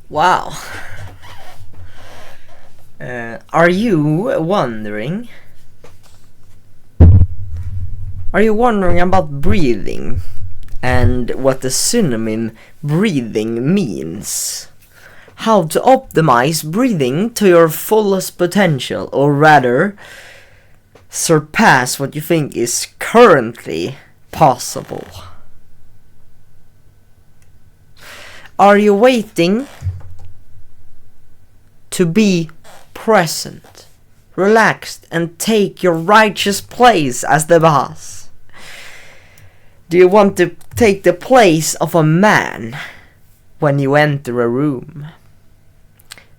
Wow. Are you wondering about breathing and what the synonym breathing means? How to optimize breathing to your fullest potential, or rather surpass what you think is currently possible. Are you waiting to be present, relaxed, and take your righteous place as the boss? Do you want to take the place of a man when you enter a room?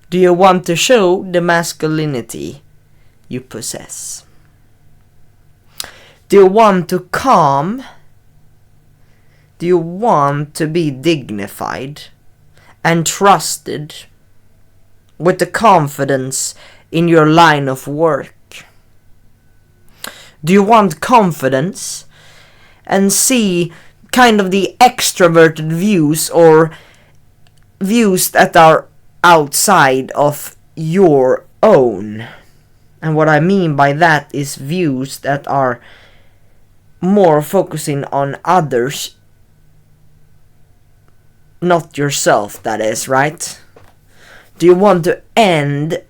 Do you want to show the masculinity you possess? Do you want to calm? Do you want to be dignified and trusted with the confidence in your line of work? Do you want confidence and see kind of the extroverted views, or views that are outside of your own? And what I mean by that is views that are more focusing on others, not yourself, that is, right? Do you want to end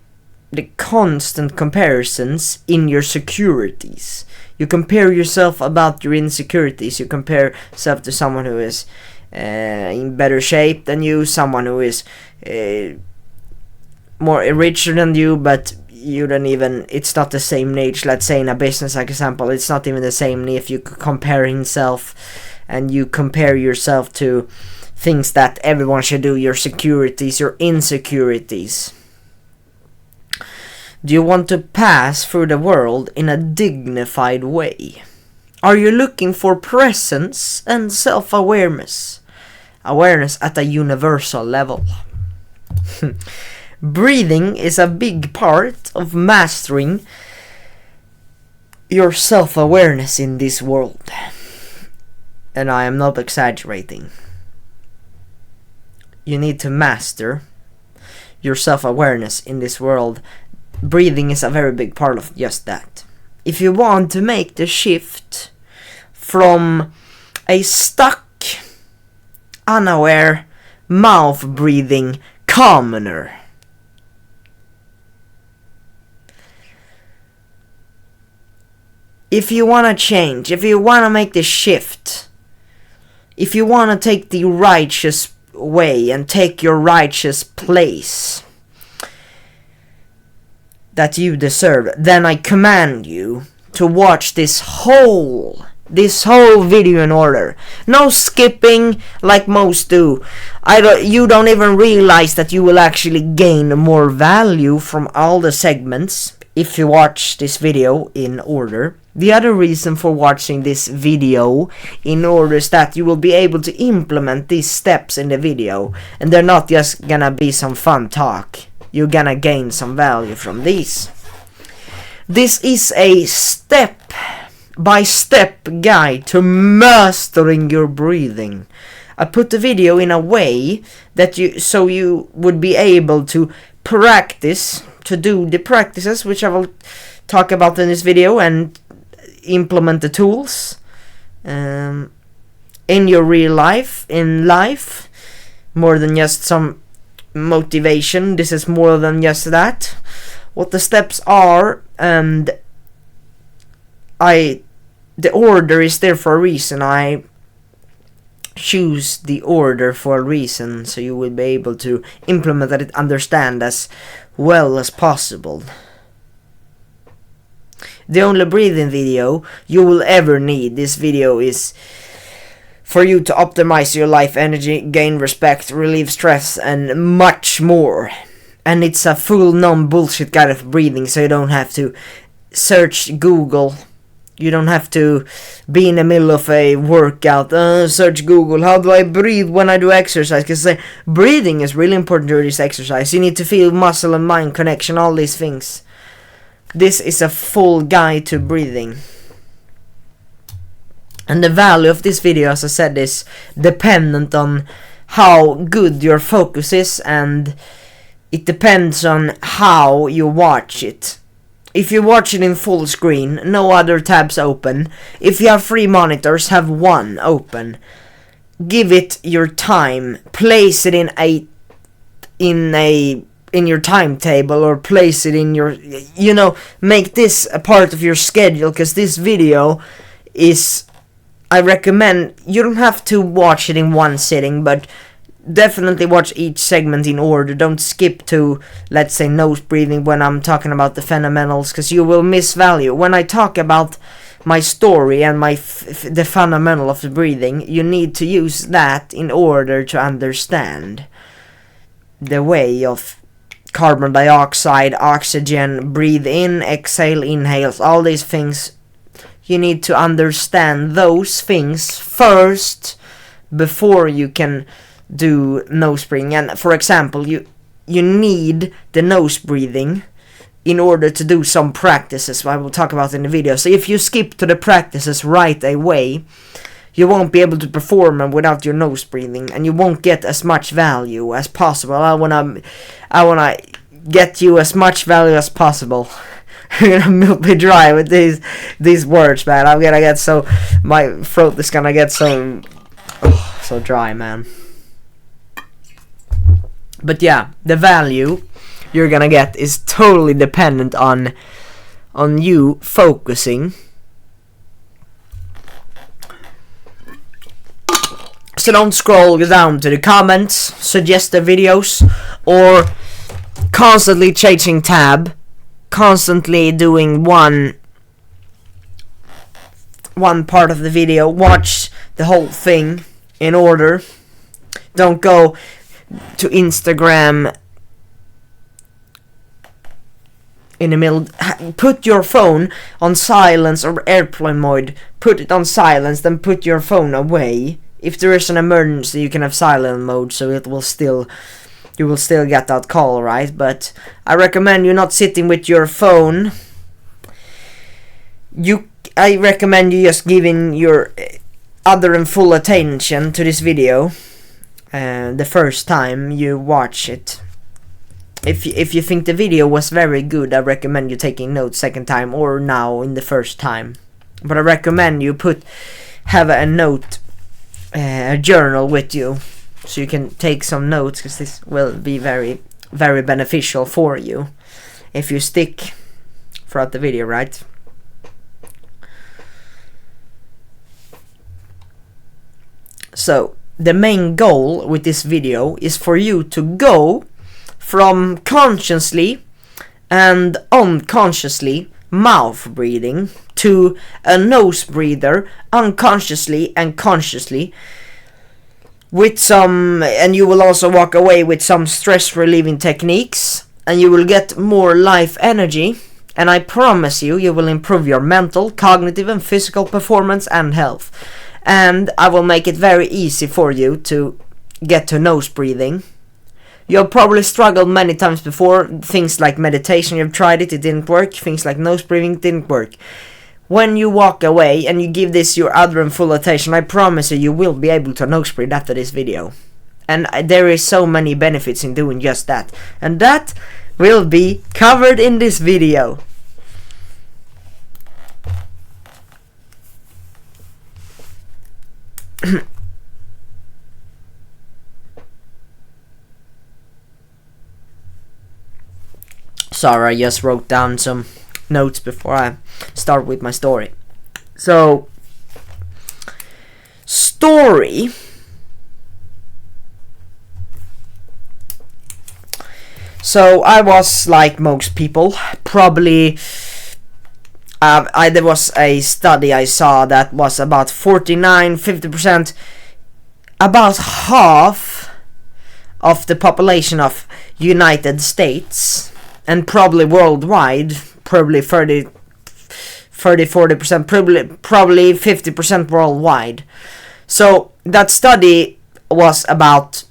the constant comparisons in your securities? You compare yourself about your insecurities. You compare yourself to someone who is in better shape than you, someone who is more richer than you, but you don't even, it's not the same niche. Let's say in a business example, it's not even the same if you compare himself and you compare yourself to things that everyone should do, your securities, your insecurities. Do you want to pass through the world in a dignified way? Are you looking for presence and self-awareness? Awareness at a universal level. Breathing is a big part of mastering your self-awareness in this world. And I am not exaggerating. You need to master your self-awareness in this world. Breathing is a very big part of just that. If you want to make the shift from a stuck, unaware, mouth-breathing commoner if you want to change, if you want to make the shift, if you want to take the righteous way and take your righteous place that you deserve, then I command you to watch this whole video in order. No skipping like most do. You don't even realize that you will actually gain more value from all the segments if you watch this video in order. The other reason for watching this video in order is that you will be able to implement these steps in the video, and they're not just gonna be some fun talk. You're gonna gain some value from these. This is a step-by-step guide to mastering your breathing. I put the video in a way that you would be able to practice, to do the practices which I will talk about in this video, and implement the tools in your real life, in life, more than just some motivation. This is more than just that. What the steps are, and the order is there for a reason. I choose the order for a reason, so you will be able to implement it, understand as well as possible. The only breathing video you will ever need. This video is for you to optimize your life, energy, gain respect, relieve stress, and much more. And it's a full non-bullshit guide of breathing, so you don't have to search Google. You don't have to be in the middle of a workout, search Google, how do I breathe when I do exercise? Because breathing is really important during this exercise. You need to feel muscle and mind connection, all these things. This is a full guide to breathing. And the value of this video, as I said, is dependent on how good your focus is, and it depends on how you watch it. If you watch it in full screen, no other tabs open. If you have 3 monitors, have 1 open. Give it your time. Place it in your timetable, or place it in your, make this a part of your schedule, because this video is, I recommend, you don't have to watch it in one sitting, but definitely watch each segment in order. Don't skip to, let's say, nose breathing when I'm talking about the fundamentals, because you will miss value. When I talk about my story and the fundamental of the breathing, you need to use that in order to understand the way of carbon dioxide, oxygen, breathe in, exhale, inhales, all these things. You need to understand those things first before you can do nose breathing. And for example, you need the nose breathing in order to do some practices I will talk about in the video. So if you skip to the practices right away, you won't be able to perform them without your nose breathing, and you won't get as much value as possible. I wanna get you as much value as possible. I'm gonna milk me dry with these words, man. I'm gonna get so, my throat is gonna get so dry, man. But yeah, the value you're gonna get is totally dependent on you focusing. So don't scroll down to the comments, suggest the videos, or constantly changing tab, constantly doing one part of the video. Watch the whole thing in order. Don't go to Instagram in the middle. Put your phone on silence or airplane mode. Put it on silence, then put your phone away. If there is an emergency, you can have silent mode, so you will still get that call, right? But I recommend you not sitting with your phone. I recommend you just giving your other and full attention to this video the first time you watch it. If you think the video was very good, I recommend you taking notes second time, or now in the first time. But I recommend you have a note, a journal with you, so you can take some notes, because this will be very, very beneficial for you if you stick throughout the video, right? So the main goal with this video is for you to go from consciously and unconsciously mouth breathing to a nose breather unconsciously and consciously, with some, and you will also walk away with some stress relieving techniques, and you will get more life energy, and I promise you will improve your mental, cognitive and physical performance and health. And I will make it very easy for you to get to nose breathing. You've probably struggled many times before. Things like meditation, you've tried it didn't work. Things like nose breathing didn't work. When you walk away and you give this your other and full attention, I promise you will be able to nose breathe after this video. And there is so many benefits in doing just that. And that will be covered in this video. Sorry, I just wrote down some notes before I start with my story. So, story. So I was like most people, probably. There was a study I saw that was about 49-50%, about half of the population of United States, and probably worldwide, probably 40%, probably 50% worldwide. So that study was about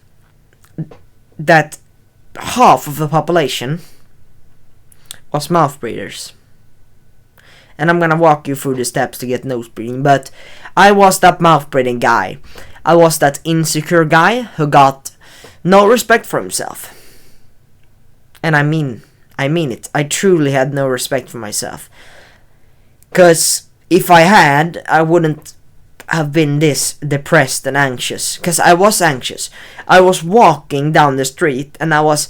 that half of the population was mouth breathers. And I'm gonna walk you through the steps to get nose breathing, but I was that mouth breathing guy. I was that insecure guy who got no respect for himself. And I mean it. I truly had no respect for myself. Because if I had, I wouldn't have been this depressed and anxious. Because I was anxious. I was walking down the street and I was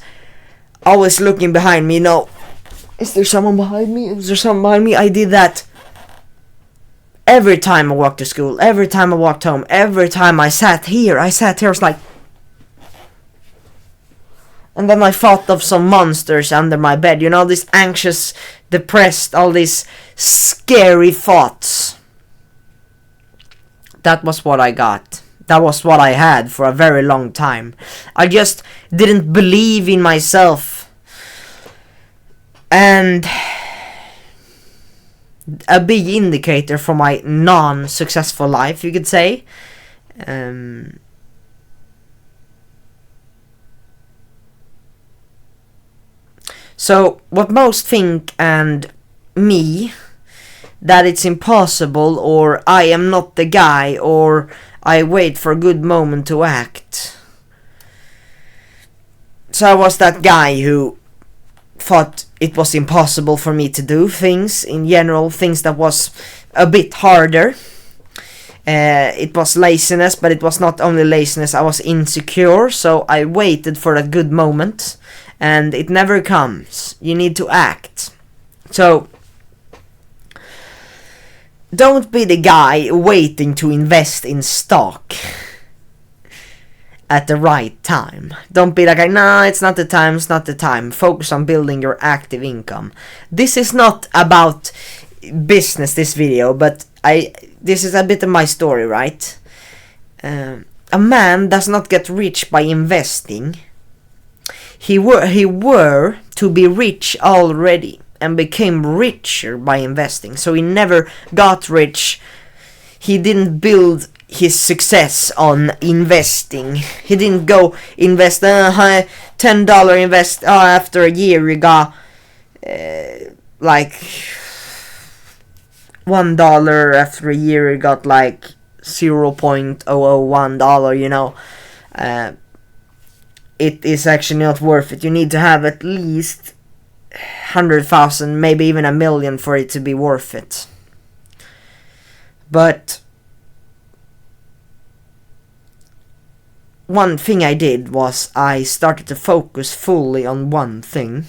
always looking behind me. Is there someone behind me? Is there someone behind me? I did that every time I walked to school, every time I walked home, every time I sat here. I was like... And then I thought of some monsters under my bed. This anxious, depressed, all these scary thoughts. That was what I got. That was what I had for a very long time. I just didn't believe in myself. And a big indicator for my non-successful life, you could say. So, what most think and me, that it's impossible, or I am not the guy, or I wait for a good moment to act. So I was that guy who thought it was impossible for me to do things in general, things that was a bit harder. It was laziness, but it was not only laziness, I was insecure, so I waited for that good moment, and it never comes. You need to act. So, don't be the guy waiting to invest in stock at the right time. Don't be that guy, nah, it's not the time. Focus on building your active income. This is not about business, this video, but this is a bit of my story, right? A man does not get rich by investing. He were to be rich already and became richer by investing. So he never got rich. He didn't build his success on investing. He didn't go invest $10 invest. After a year he got like $1. After a year he got like $0.001. It is actually not worth it. You need to have at least 100,000, maybe even 1 million for it to be worth it. But one thing I did was I started to focus fully on one thing.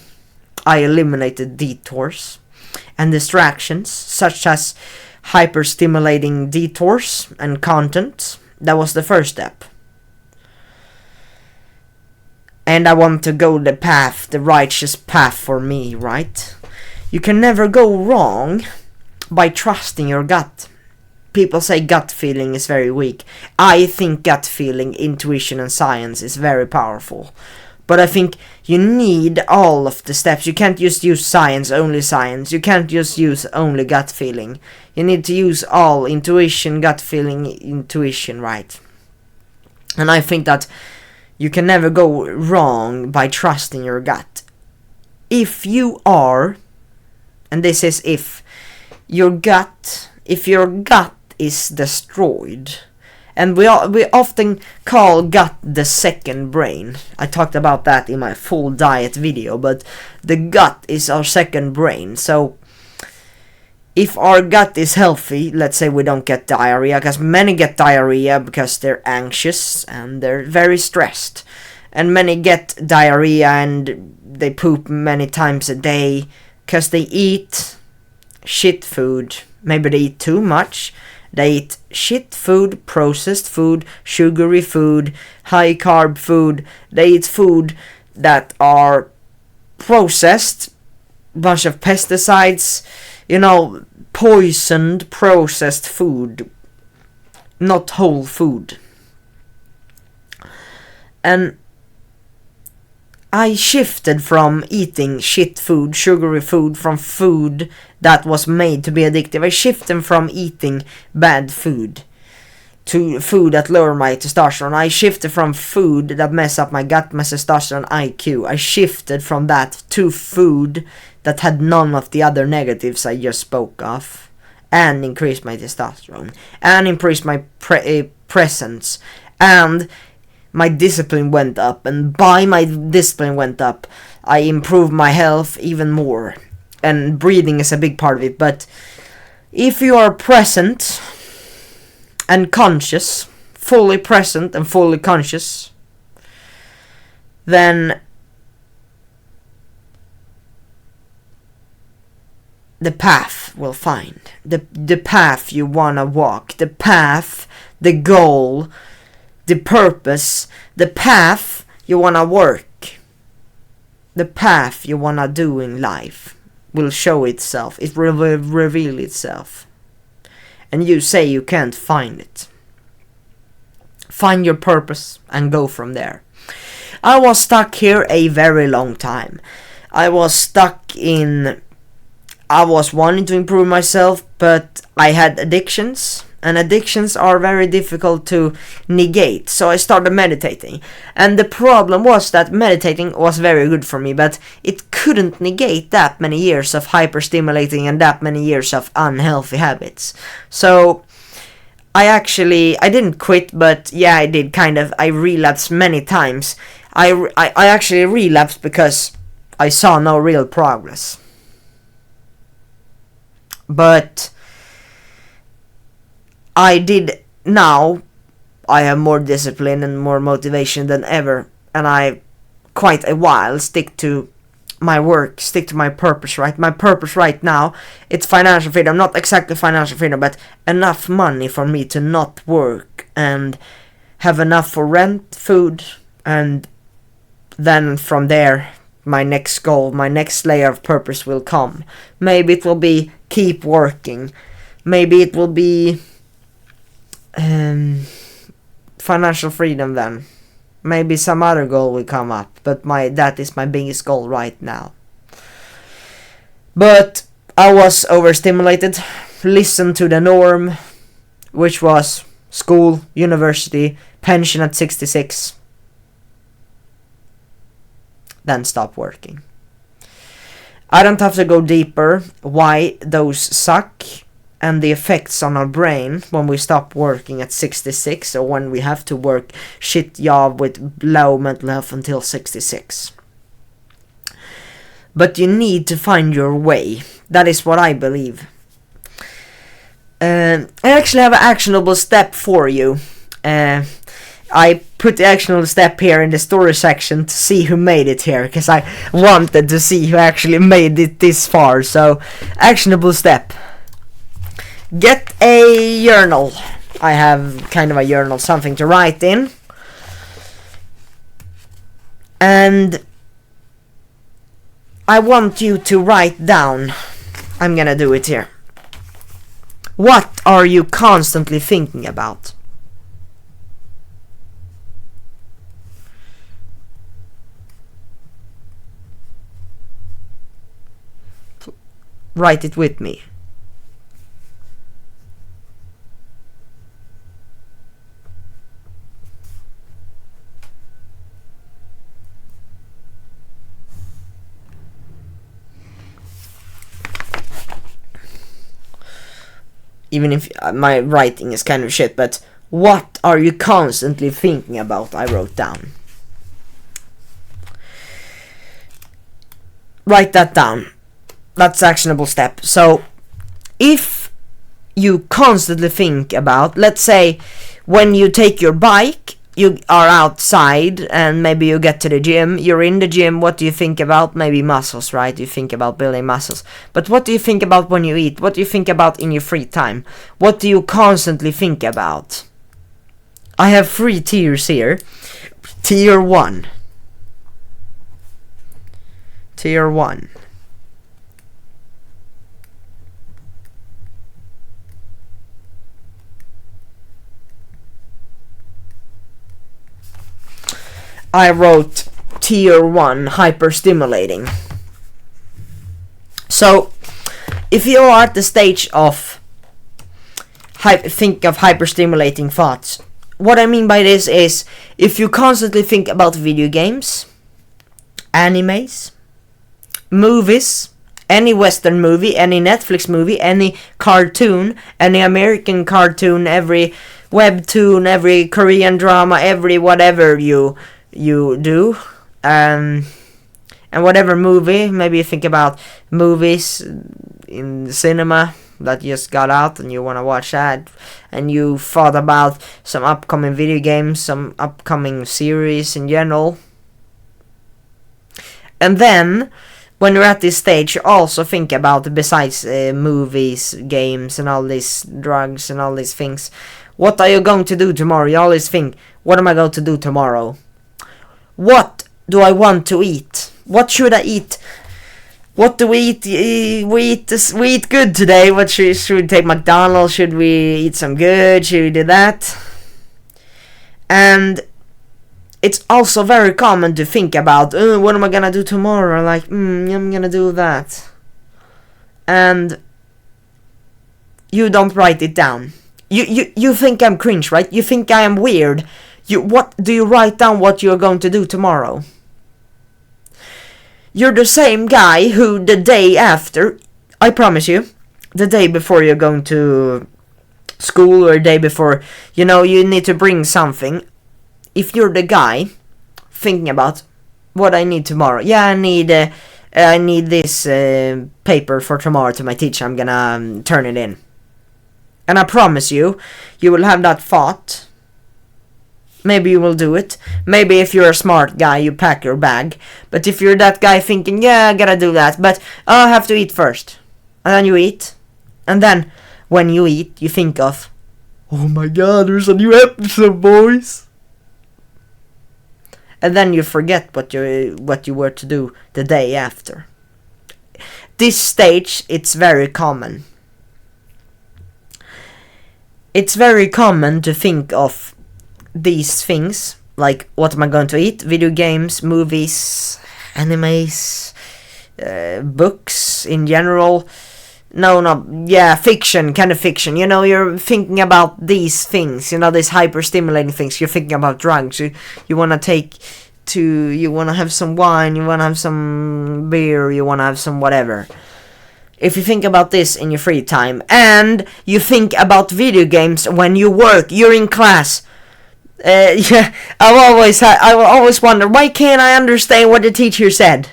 I eliminated detours and distractions, such as hyper-stimulating detours and content. That was the first step. And I want to go the righteous path for me, right? You can never go wrong by trusting your gut. People say gut feeling is very weak. I think gut feeling, intuition and science is very powerful. But I think you need all of the steps. You can't just use science. You can't just use only gut feeling. You need to use all intuition, gut feeling, intuition, right? And I think that you can never go wrong by trusting your gut. If you are, and this is if your gut is destroyed, and we often call gut the second brain. I talked about that in my full diet video, but the gut is our second brain. So if our gut is healthy, let's say we don't get diarrhea, because many get diarrhea because they're anxious and they're very stressed. And many get diarrhea and they poop many times a day because they eat shit food. Maybe they eat too much. They eat shit food, processed food, sugary food, high carb food. They eat food that are processed, bunch of pesticides, poisoned, processed food, not whole food. And I shifted from eating shit food, sugary food, from food that was made to be addictive. I shifted from eating bad food to food that lower my testosterone. I shifted from food that mess up my gut, my testosterone, IQ. I shifted from that to food that had none of the other negatives I just spoke of, and increased my testosterone, and increased my presence, and my discipline went up, and by my discipline went up, I improved my health even more, and breathing is a big part of it. But if you are present and conscious, fully present and fully conscious, then the path will find. The path you wanna walk, the path, the goal, the purpose, the path you wanna work, the path you wanna do in life will show itself. It will reveal itself. And you say you can't find it. Find your purpose and go from there. I was stuck here a very long time. I was wanting to improve myself, but I had addictions, and addictions are very difficult to negate, so I started meditating. And the problem was that meditating was very good for me, but it couldn't negate that many years of hyperstimulating and that many years of unhealthy habits. So I didn't quit, but yeah, I did kind of. I relapsed many times. I actually relapsed because I saw no real progress. But I have more discipline and more motivation than ever, and I quite a while stick to my work, stick to my purpose, right? My purpose right now, it's financial freedom, not exactly financial freedom, but enough money for me to not work and have enough for rent, food, and then from there, my next goal, my next layer of purpose will come. Maybe it will be keep working. Maybe it will be financial freedom then. Maybe some other goal will come up, but that is my biggest goal right now. But I was overstimulated, listened to the norm, which was school, university, pension at 66. Then stop working. I don't have to go deeper why those suck and the effects on our brain when we stop working at 66, or when we have to work shit job with low mental health until 66. But you need to find your way. That is what I believe. I actually have an actionable step for you. I put the actionable step here in the story section to see who made it here, because I wanted to see who actually made it this far. So, actionable step. Get a journal. I have kind of a journal, something to write in. And I want you to write down. I'm gonna do it here. What are you constantly thinking about? Write it with me. Even if my writing is kind of shit, but what are you constantly thinking about? I wrote down. Write that down. That's actionable step. So, if you constantly think about, let's say, when you take your bike, you are outside and maybe you get to the gym, you're in the gym, what do you think about? Maybe muscles, right? You think about building muscles. But what do you think about when you eat? What do you think about in your free time? What do you constantly think about? I have 3 tiers here. Tier 1. Tier 1. I wrote tier 1, hyperstimulating. So, if you are at the stage of think of hyperstimulating thoughts, what I mean by this is, if you constantly think about video games, animes, movies, any Western movie, any Netflix movie, any cartoon, any American cartoon every webtoon, every Korean drama, every whatever you do, and whatever movie. Maybe you think about movies in cinema that just got out and you want to watch that, and you thought about some upcoming video games, some upcoming series in general. And then when you're at this stage, you also think about, besides movies, games, and all these drugs and all these things, what are you going to do tomorrow? You always think, what am I going to do tomorrow? What do I want to eat? What should I eat? What do we eat? We eat good today. What should we take McDonald's? Should we eat some good? Should we do that? And it's also very common to think about, what am I gonna do tomorrow? Like, I'm gonna do that. And you don't write it down. You think I'm cringe, right? You think I am weird. What do you write down what you're going to do tomorrow? You're the same guy who the day after, I promise you, the day before you're going to school, or the day before, you need to bring something. If you're the guy thinking about what I need tomorrow, I need this paper for tomorrow to my teacher, I'm gonna turn it in. And I promise you, you will have that thought. Maybe you will do it. Maybe if you're a smart guy, you pack your bag. But if you're that guy thinking, I gotta do that, but I have to eat first. And then you eat. And then, when you eat, you think of, oh my god, there's a new episode, boys. And then you forget what you were to do the day after. This stage, it's very common. It's very common to think of these things, like what am I going to eat? Video games, movies, animes, books in general. Fiction, kind of fiction. You're thinking about these things, these hyper-stimulating things. You're thinking about drugs. You want to you want to have some wine, you want to have some beer, you want to have some whatever. If you think about this in your free time, and you think about video games when you work, you're in class. I will always wonder, why can't I understand what the teacher said?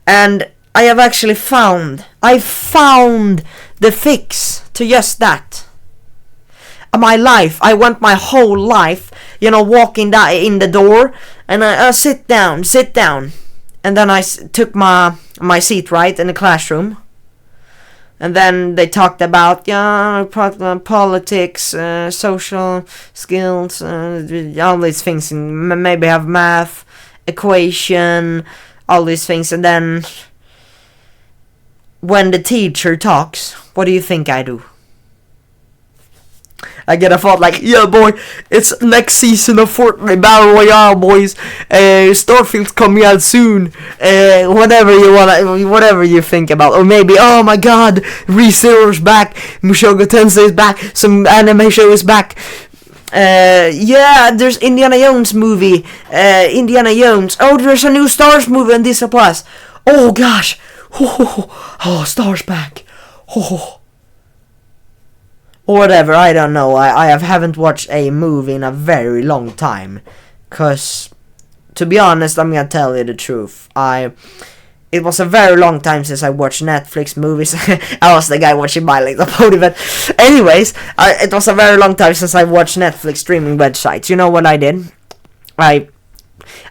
And I have actually found the fix to just that. I went my whole life, walking in the door, and I sit down, and then I took my seat right in the classroom. And then they talked about politics, social skills, all these things, and maybe have math, equation, all these things. And then when the teacher talks, what do you think I do? I get a thought like, boy, it's next season of Fortnite Battle Royale, boys. Starfield's coming out soon. Whatever you think about, or maybe, oh my God, ReZero's back, Mushoku Tensei is back, some anime show is back. There's Indiana Jones movie. Indiana Jones. Oh, there's a new Stars movie on Disney Plus. Oh gosh, Stars back. Or whatever, I don't know. I haven't watched a movie in a very long time. Because, to be honest, I'm gonna tell you the truth. It was a very long time since I watched Netflix movies. I was the guy watching My Little Pony, but anyways, it was a very long time since I watched Netflix streaming websites. You know what I did? I've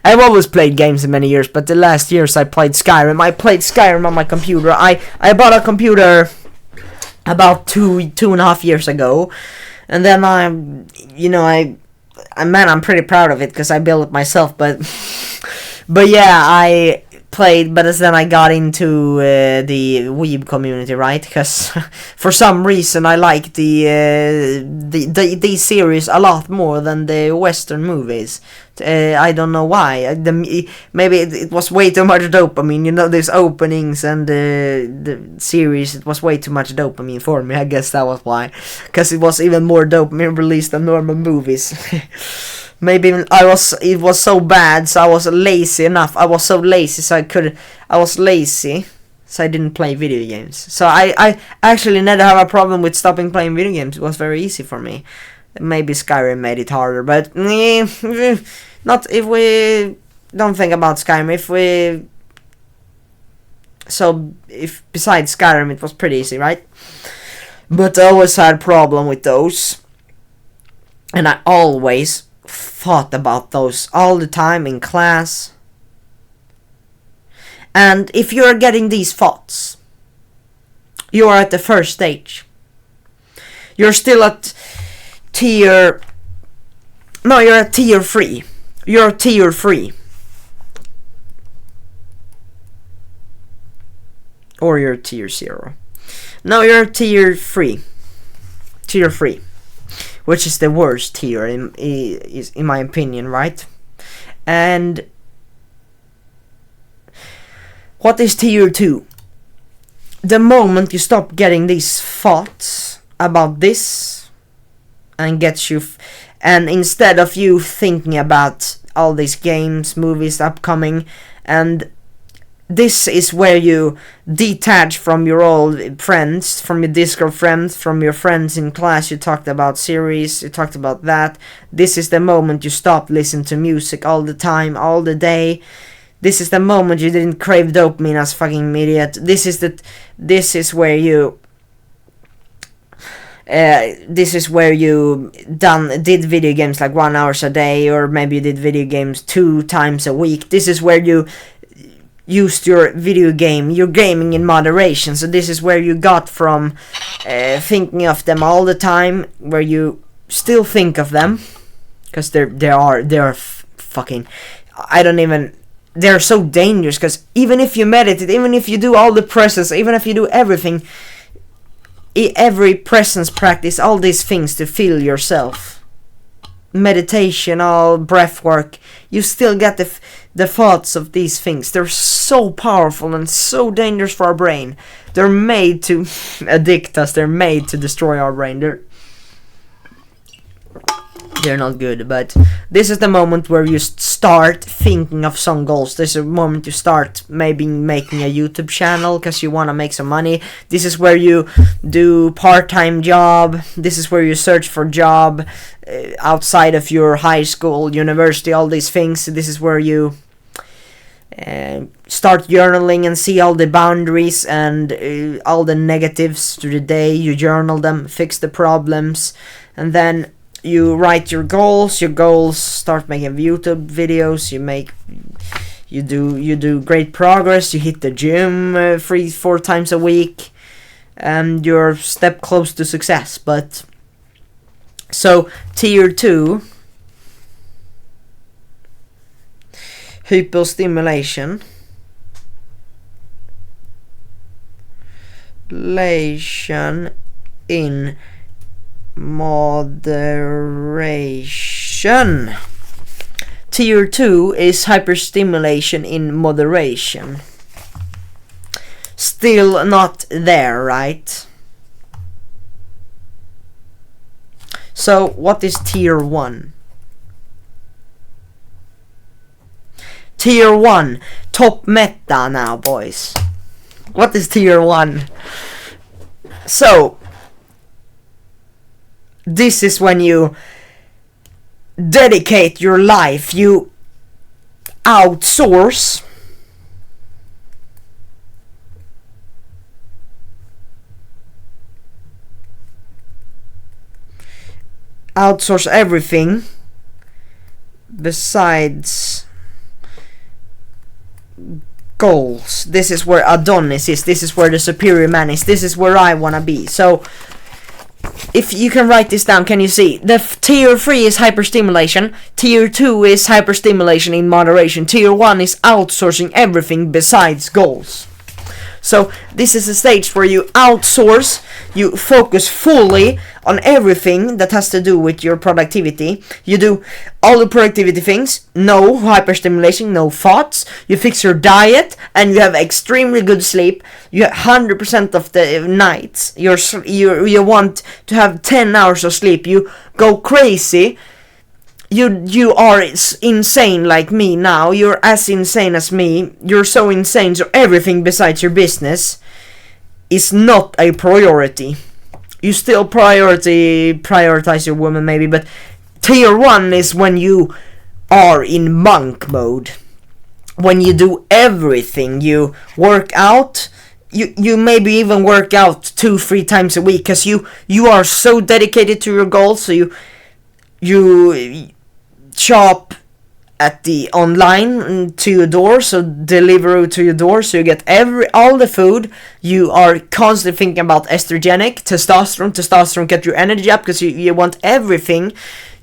always played games in many years, but the last years I played Skyrim. I played Skyrim on my computer. I bought a computer about two and a half years ago, and then I'm pretty proud of it because I built it myself. But I played, but then I got into the Weeb community, right? Because for some reason I like the series a lot more than the Western movies. I don't know why. Maybe it was way too much dopamine. These openings and the series. It was way too much dopamine for me. I guess that was why. Because it was even more dopamine released than normal movies. Maybe it was so bad, so I was lazy enough. I was lazy, so I didn't play video games. So I actually never have a problem with stopping playing video games. It was very easy for me. Maybe Skyrim made it harder, but not if we don't think about Skyrim. If besides Skyrim, it was pretty easy, right? But I always had a problem with those, and I always thought about those all the time in class. And if you're getting these thoughts, you are at the first stage. You're still at tier... No, you're at tier 3. You're at tier 3. Or you're tier 0. No, you're tier 3. Tier 3. Which is the worst tier in my opinion, right? And... what is tier 2? The moment you stop getting these thoughts about this, and gets you and instead of you thinking about all these games, movies upcoming, and this is where you detach from your old friends, from your Discord friends, from your friends in class. You talked about series, you talked about that. This is the moment you stop listening to music all the time, all the day. This is the moment you didn't crave dopamine as fucking idiot. This is where you did video games like 1 hour a day, or maybe you did video games 2 times a week. This is where you used your gaming in moderation. So this is where you got from thinking of them all the time, where you still think of them, because they're fucking, they're so dangerous, because even if you meditate, even if you do all the presence, even if you do everything, every presence practice, all these things to feel yourself, meditation, all breath work, you still get the thoughts of these things. They're so powerful and so dangerous for our brain. They're made to addict us. They're made to destroy our brain. They're not good, but this is the moment where you start thinking of some goals. This is the moment you start maybe making a YouTube channel because you want to make some money. This is where you do part-time job. This is where you search for job outside of your high school, university, all these things. This is where you start journaling and see all the boundaries and all the negatives through the day. You journal them, fix the problems, and then you write your goals. Your goals start making YouTube videos. You do great progress. You hit the gym 3-4 times a week, and you're a step close to success. But so tier 2, hyperstimulation, in moderation. Tier 2 is hyperstimulation in moderation. Still not there, right? So what is tier 1? Tier 1, top meta now, boys. What is tier 1? So this is when you dedicate your life, you outsource everything besides goals. This is where Adonis is. This is where the superior man is. This is where I wanna be. So if you can write this down, can you see? The tier 3 is hyperstimulation. Tier 2 is hyperstimulation in moderation. Tier 1 is outsourcing everything besides goals. So this is a stage where you outsource, you focus fully on everything that has to do with your productivity. You do all the productivity things, no hyperstimulation, no thoughts. You fix your diet, and you have extremely good sleep. You have 100% of the nights. You want to have 10 hours of sleep. You go crazy. You are insane like me now. You're as insane as me. You're so insane, so everything besides your business is not a priority. you still prioritize your woman maybe, but tier 1 is when you are in monk mode. When you do everything, you work out, you maybe even work out 2-3 times a week, because you are so dedicated to your goals. So you shop at the online to your door, so deliver to your door, so you get all the food. You are constantly thinking about estrogenic, testosterone get your energy up, because you want everything.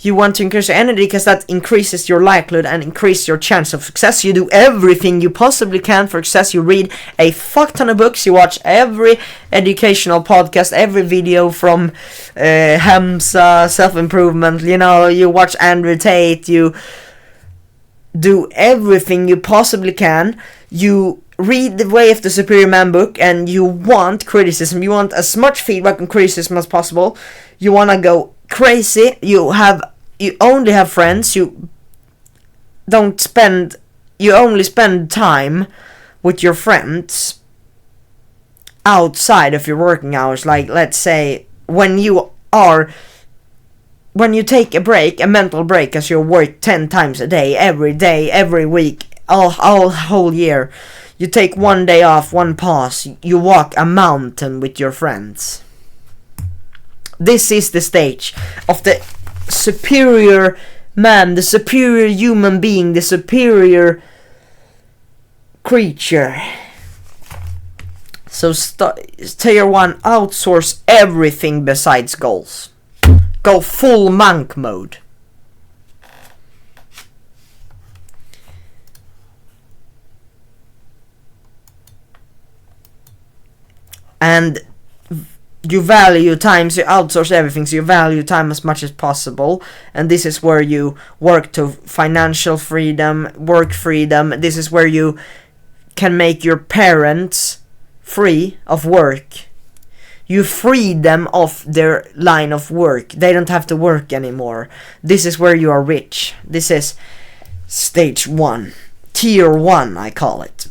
You want to increase your energy because that increases your likelihood and increases your chance of success. You do everything you possibly can for success. You read a fuck ton of books. You watch every educational podcast, every video from Hamza, self-improvement. You watch Andrew Tate. You do everything you possibly can. You read the Way of the Superior Man book, and you want criticism. You want as much feedback and criticism as possible. You want to go crazy. You only have friends. You only spend time with your friends outside of your working hours. Like, let's say when you take a mental break, as you work 10 times a day, every week, all whole year, you take one day off, one pause, you walk a mountain with your friends. This is the stage of the superior man, the superior human being, the superior creature. So tier 1, outsource everything besides goals. Go full monk mode. And you value time, so you outsource everything, so you value time as much as possible. And this is where you work to financial freedom, work freedom. This is where you can make your parents free of work. You free them off their line of work. They don't have to work anymore. This is where you are rich. This is stage 1. Tier 1, I call it.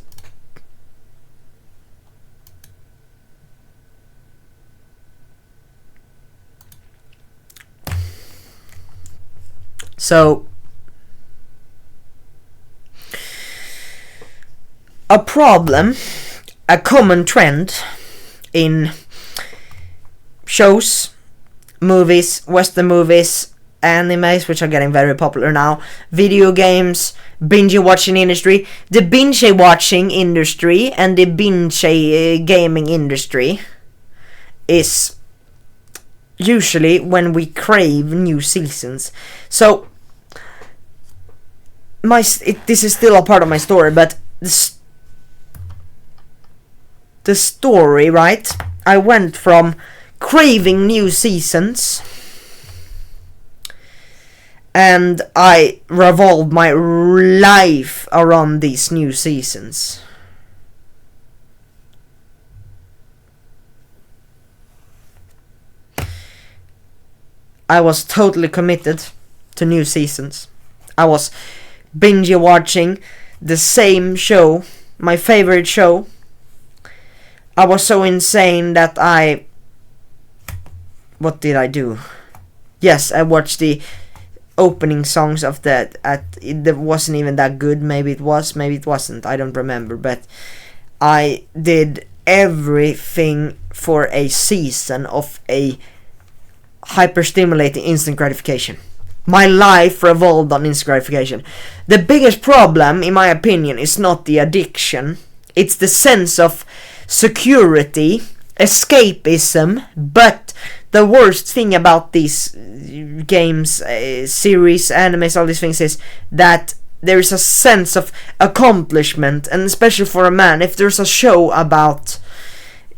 So, a common trend in shows, movies, Western movies, animes, which are getting very popular now, video games, binge watching industry. The binge watching industry and the binge gaming industry is usually when we crave new seasons. So this is still a part of my story, but the story, right? I went from craving new seasons, and I revolved my life around these new seasons. I was totally committed to new seasons. I was binge watching the same show, my favorite show. I was so insane that what did I do? Yes, I watched the opening songs of that. It wasn't even that good. Maybe it was, maybe it wasn't. I don't remember. But I did everything for a season of a hyper-stimulating instant gratification. My life revolved on instant gratification. The biggest problem, in my opinion, is not the addiction. It's the sense of security, escapism. But the worst thing about these games, series, animes, all these things is that there is a sense of accomplishment, and especially for a man, if there's a show about,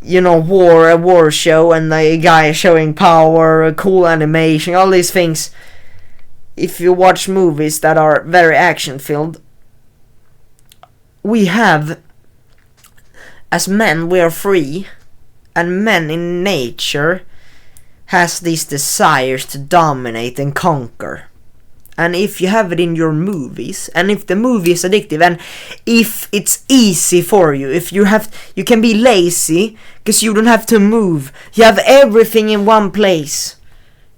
a war show, and a guy showing power, a cool animation, all these things. If you watch movies that are very action-filled, as men, we are free, and men in nature has these desires to dominate and conquer. and if you have it in your movies, and if the movie is addictive, and if it's easy for you, if you can be lazy because you don't have to move, you have everything in one place.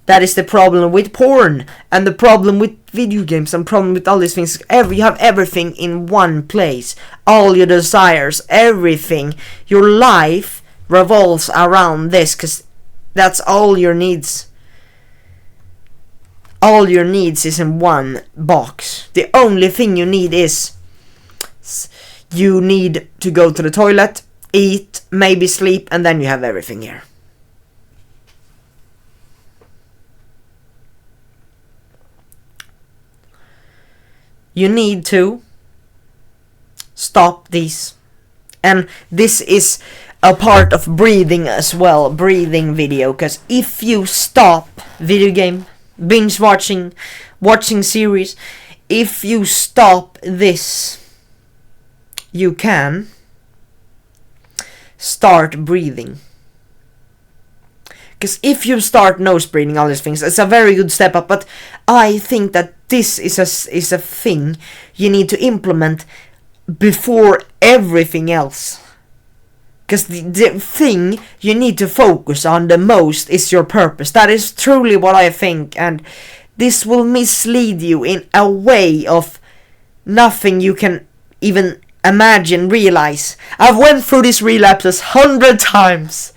That is the problem with porn, and the problem with video games, and problem with all these things. You have everything in one place. All your desires, everything. Your life revolves around this, because that's all your needs. All your needs is in one box. The only thing you need is you need to go to the toilet, eat, maybe sleep, and then you have everything here. You need to stop these. And this is a part of breathing as well, breathing video. Because if you stop video game, binge watching series, if you stop this, you can start breathing. Because if you start nose breathing, all these things, it's a very good step up. But I think that this is a thing you need to implement before everything else. Because the thing you need to focus on the most is your purpose. That is truly what I think. And this will mislead you in a way of nothing you can even imagine, realize. I've went through these relapses 100 times.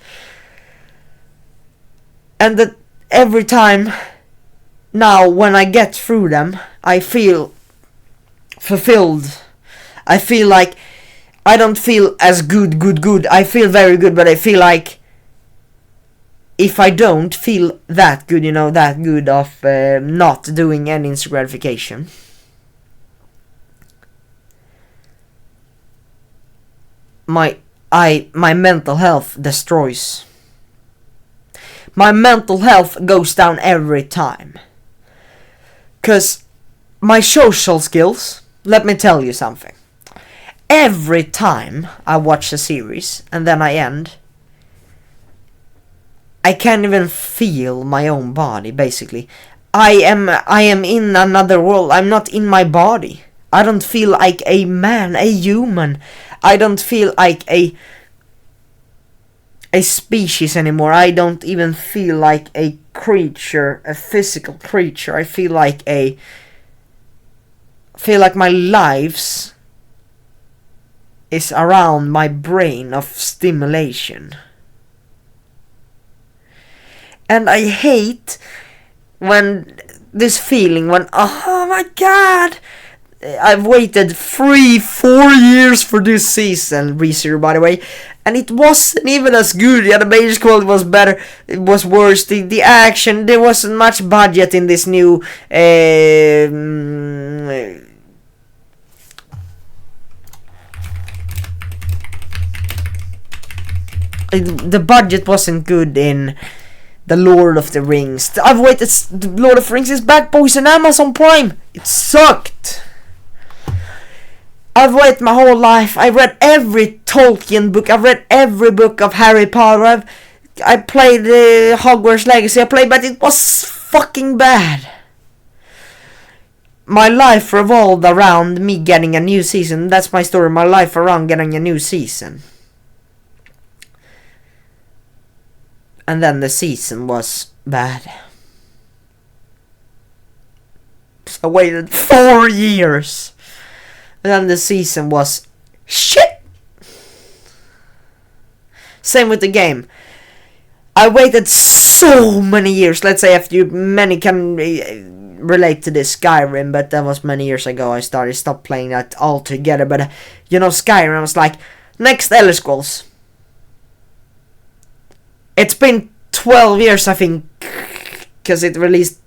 And that every time now when I get through them, I feel fulfilled. I feel like I don't feel as good. I feel very good, but I feel like if I don't feel that good, that good of not doing any instant gratification, my mental health destroys. My mental health goes down every time. Because my social skills, let me tell you something. Every time I watch a series and then I end, I can't even feel my own body, basically. I am in another world. I'm not in my body. I don't feel like a man, a human. I don't feel like a species anymore. I don't even feel like a creature, a physical creature. I feel like my lives is around my brain of stimulation. And I hate when this feeling when, oh my god, I've waited 3-4 years for this season, ReZero by the way, and it wasn't even as good. The animation quality was better, it was worse, the action, there wasn't much budget in this new the budget wasn't good in The Lord of the Rings. I've waited, The Lord of the Rings is back, boys, on Amazon Prime. It sucked. I've waited my whole life. I read every Tolkien book. I've read every book of Harry Potter. I played Hogwarts Legacy. But it was fucking bad. My life revolved around me getting a new season. That's my story. My life around getting a new season. And then the season was bad. I waited 4 years. And then the season was shit. Same with the game. I waited so many years. Let's say many can relate to this Skyrim, but that was many years ago. I stopped playing that altogether. But Skyrim was like, next Elder Scrolls. It's been 12 years, I think, because it released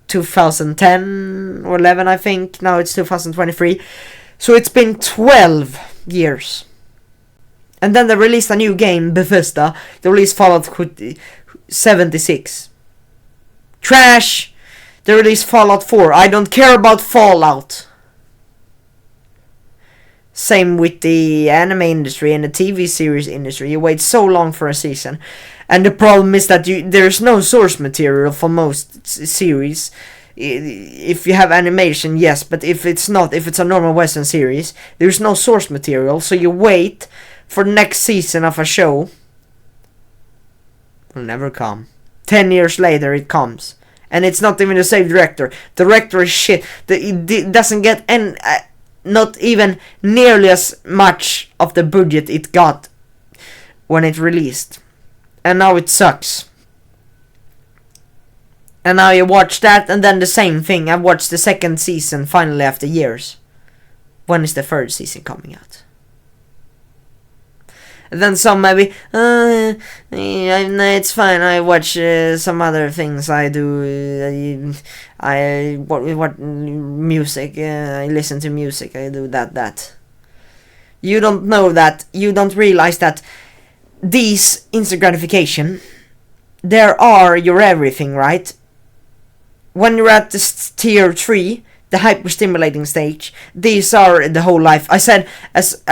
2010 or 11, I think. Now it's 2023. So it's been 12 years. And then they released a new game, Bethesda. They released Fallout 76. Trash! They released Fallout 4. I don't care about Fallout. Same with the anime industry and the TV series industry. You wait so long for a season. And the problem is that there's no source material for most series. if you have animation, yes, but if it's not, if it's a normal Western series, there's no source material, so you wait for next season of a show. Will never come. 10 years later it comes, and it's not even the same director. The director is shit. It doesn't get not even nearly as much of the budget it got when it released, and now it sucks. And now you watch that, and then the same thing. I watched the second season finally after years. When is the third season coming out? And then some maybe, it's fine. I watch some other things. I do. What music? I listen to music. I do that. You don't know that. You don't realize that these instant gratification, there are your everything, right? When you're at this tier 3, the hyper-stimulating stage, these are the whole life. I said, as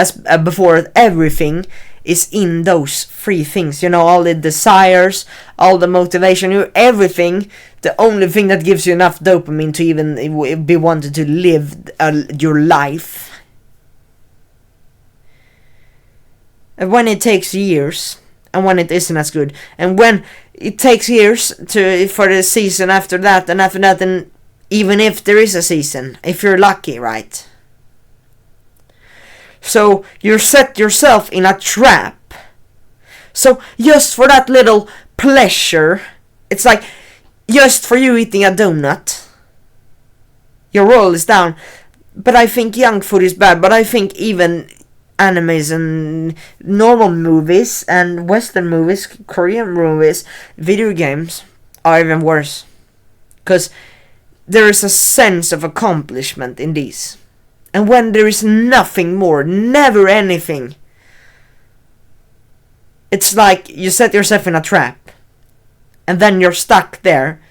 before, everything is in those 3 things. You know, all the desires, all the motivation, everything. The only thing that gives you enough dopamine to even be wanted to live your life. And when it takes years, and when it isn't as good, and when it takes years for the season after that, and even if there is a season, if you're lucky, right? So you set yourself in a trap. So just for that little pleasure, it's like just for you eating a donut, your world is down. But I think junk food is bad, but I think even animes and normal movies and Western movies, Korean movies, video games are even worse. Because there is a sense of accomplishment in these. And when there is nothing more, never anything, it's like you set yourself in a trap. And then you're stuck there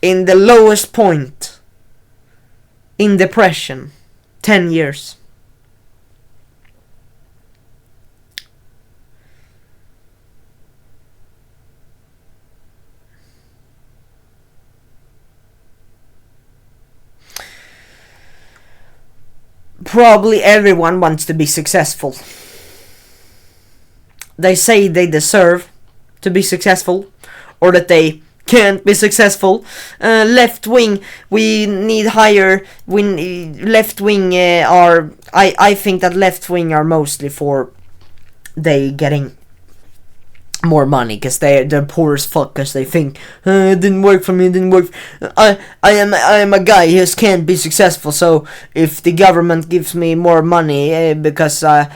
in the lowest point, in depression, 10 years. Probably everyone wants to be successful. They say they deserve to be successful, or that they can't be successful. Left wing, we need higher. Left wing are. I think that left wing are mostly for they getting more money, because they're poor as fuck, because they think it didn't work for me, it didn't work. I am a guy who just can't be successful, so if the government gives me more money because I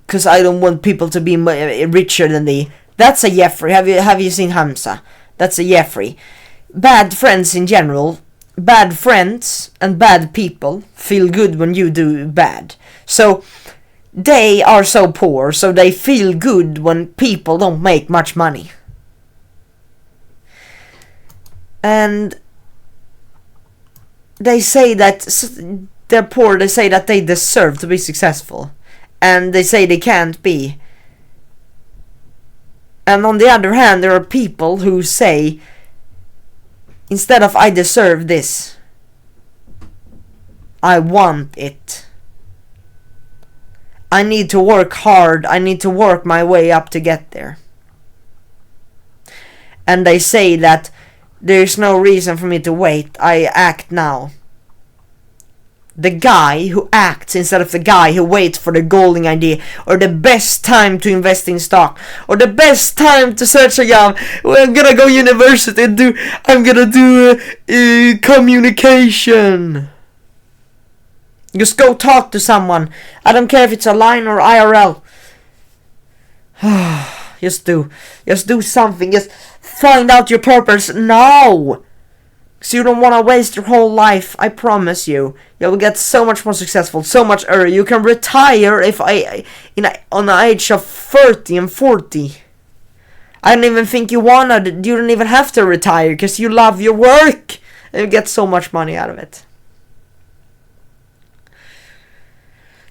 don't want people to be richer than me. That's a Jeffrey. Have you seen Hamza? That's a Jeffrey. Bad friends in general, bad friends and bad people feel good when you do bad. So they are so poor, so they feel good when people don't make much money. And they say that they're poor, they say that they deserve to be successful. And they say they can't be. And on the other hand, there are people who say, instead of I deserve this, I want it. I need to work hard. I need to work my way up to get there. And they say that there's no reason for me to wait. I act now. The guy who acts instead of the guy who waits for the golden idea, or the best time to invest in stock, or the best time to search a job. Well, I'm gonna go university and I'm gonna do communication. Just go talk to someone. I don't care if it's a line or IRL. Just do something. Just find out your purpose now. So you don't want to waste your whole life. I promise you. You'll get so much more successful, so much earlier. You can retire on the age of 30 and 40. I don't even think you don't even have to retire, because you love your work. And you get so much money out of it.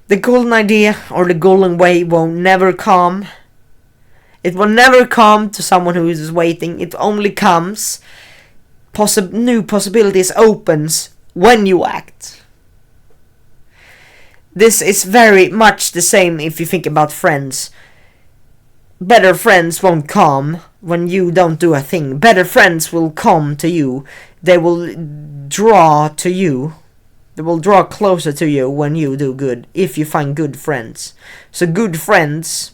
The golden idea or the golden way won't never come. It will never come to someone who is waiting. It only comes, new possibilities opens when you act. This is very much the same if you think about friends. Better friends won't come when you don't do a thing. Better friends will come to you. They will draw to you. They will draw closer to you when you do good, if you find good friends. So good friends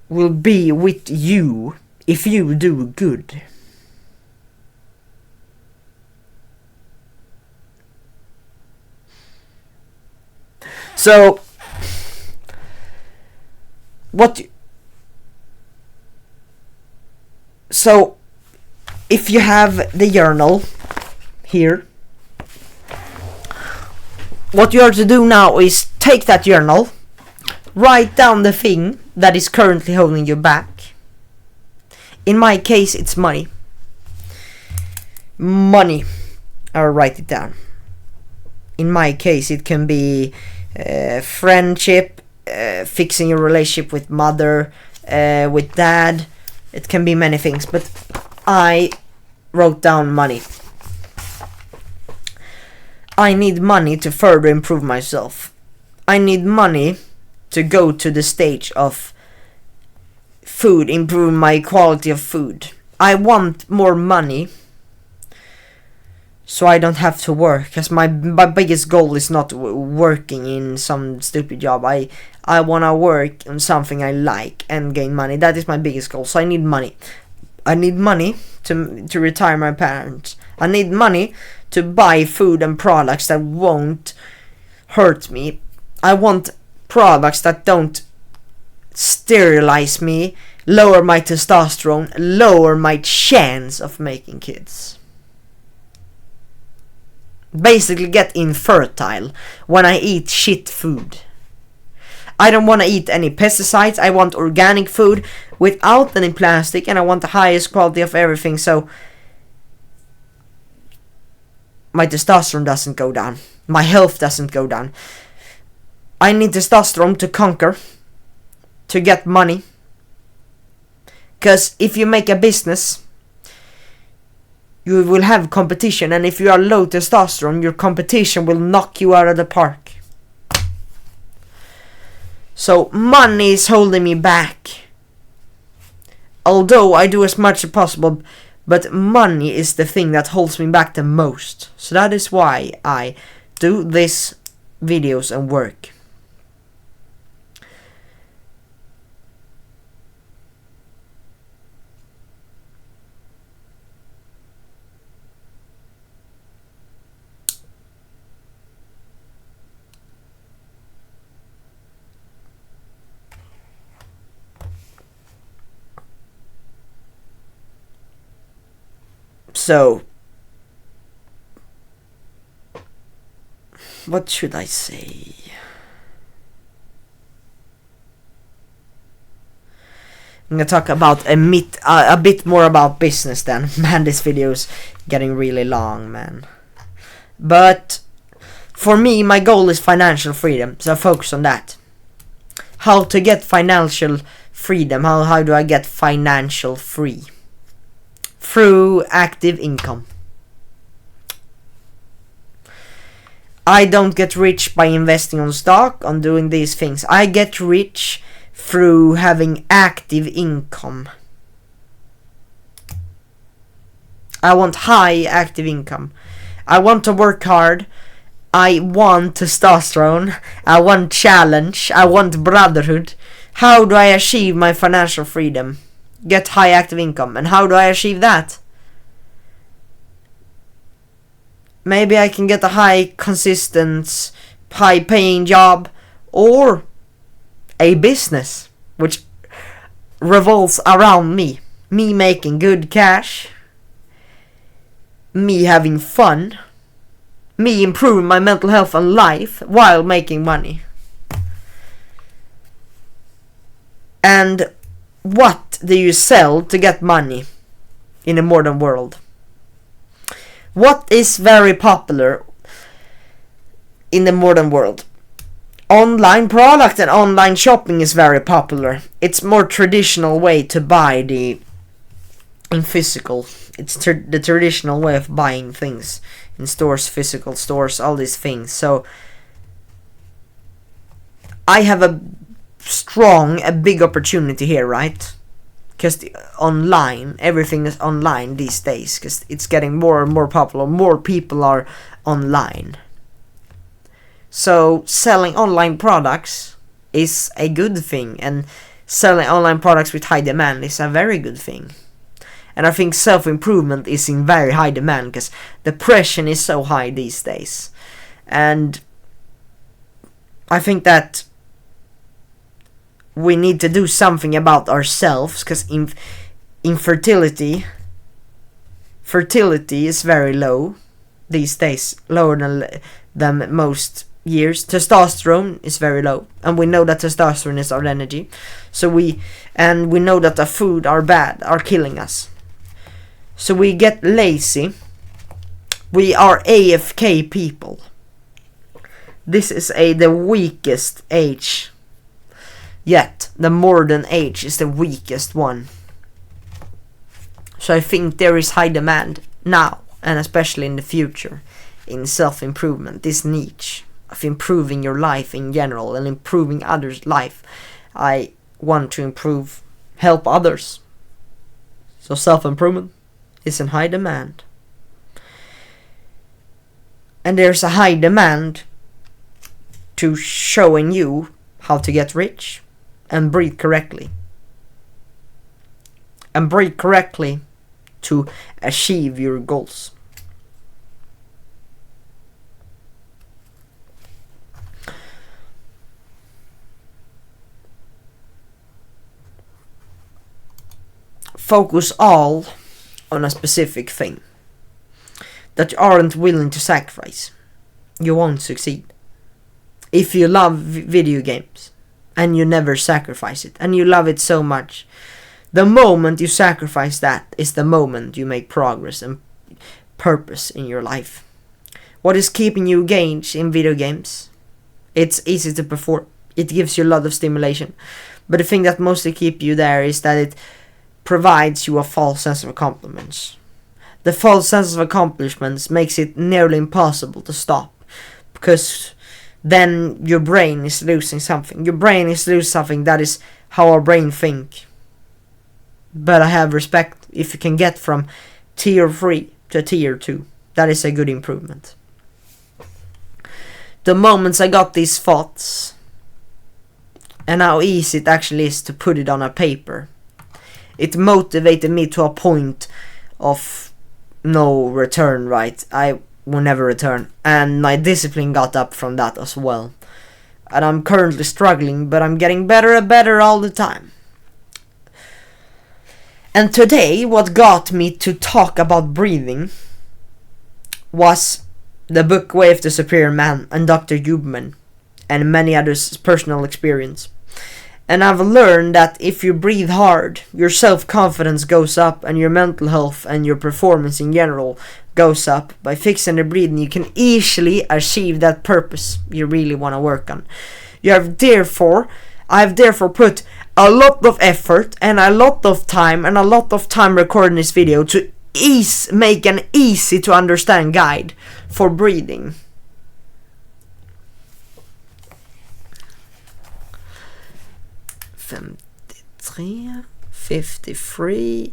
will be with you if you do good. So if you have the journal here, what you are to do now is take that journal, write down the thing that is currently holding you back. In my case, it's money. Money. I'll write it down. In my case, it can be friendship, fixing your relationship with mother, with dad. It can be many things, but I wrote down money. I need money to further improve myself. I need money to go to the stage of food, improve my quality of food. I want more money so I don't have to work, because my biggest goal is not working in some stupid job. I want to work on something I like and gain money. That is my biggest goal. So I need money. I need money to retire my parents. I need money to buy food and products that won't hurt me. I want products that don't sterilize me, lower my testosterone, lower my chance of making kids. Basically get infertile when I eat shit food. I don't want to eat any pesticides. I want organic food without any plastic, and I want the highest quality of everything, so my testosterone doesn't go down. My health doesn't go down. I need testosterone to conquer, to get money. Because if you make a business, you will have competition, and if you are low testosterone, your competition will knock you out of the park. So money is holding me back. Although I do as much as possible, but money is the thing that holds me back the most. So that is why I do these videos and work. So, what should I say? I'm gonna talk about a bit more about business then. Man, this video is getting really long, man. But for me, my goal is financial freedom, so I focus on that. How to get financial freedom? How do I get financial free? Through active income. I don't get rich by investing on stock, on doing these things. I get rich through having active income. I want high active income. I want to work hard. I want testosterone. I want challenge. I want brotherhood. How do I achieve my financial freedom? Get high active income. And how do I achieve that? Maybe I can get a high consistent, high paying job, or a business which revolves around me. Me making good cash, me having fun, me improving my mental health and life while making money. And what do you sell to get money in a modern world? What is very popular in the modern world? online product and online shopping is very popular. It's more traditional way to buy in physical. It's the traditional way of buying things in stores, physical stores, all these things. So I have a big opportunity here, right? Because online, everything is online these days, because it's getting more and more popular. More people are online. So selling online products is a good thing, and selling online products with high demand is a very good thing. And I think self-improvement is in very high demand because depression is so high these days. And I think that we need to do something about ourselves, because fertility is very low these days, lower than most years. Testosterone is very low, and we know that testosterone is our energy. So we know that the food are bad, are killing us. So we get lazy. We are AFK people. This is the weakest age. Yet the modern age is the weakest one. So I think there is high demand now, and especially in the future, in self-improvement, this niche of improving your life in general and improving others' life. I want to help others. So self-improvement is in high demand. And there's a high demand to showing you how to get rich and breathe correctly. And breathe correctly to achieve your goals. Focus all on a specific thing that you aren't willing to sacrifice. You won't succeed. If you love video games and you never sacrifice it, and you love it so much, the moment you sacrifice that is the moment you make progress and purpose in your life. What is keeping you engaged in video games? It's easy to perform. It gives you a lot of stimulation. But the thing that mostly keeps you there is that it provides you a false sense of accomplishments. The false sense of accomplishments makes it nearly impossible to stop, because then your brain is losing something. Your brain is losing something. That is how our brain think. But I have respect if you can get from tier 3 to tier 2. That is a good improvement. The moments I got these thoughts, and how easy it actually is to put it on a paper, it motivated me to a point of no return, right? I will never return. And my discipline got up from that as well. And I'm currently struggling, but I'm getting better and better all the time. And today, what got me to talk about breathing was the book Way of the Superior Man and Dr. Huberman and many others' personal experience. And I've learned that if you breathe hard, your self-confidence goes up, and your mental health and your performance in general goes up. By fixing the breathing, you can easily achieve that purpose you really want to work on. I've therefore put a lot of effort and a lot of time recording this video to make an easy to understand guide for breathing. 53.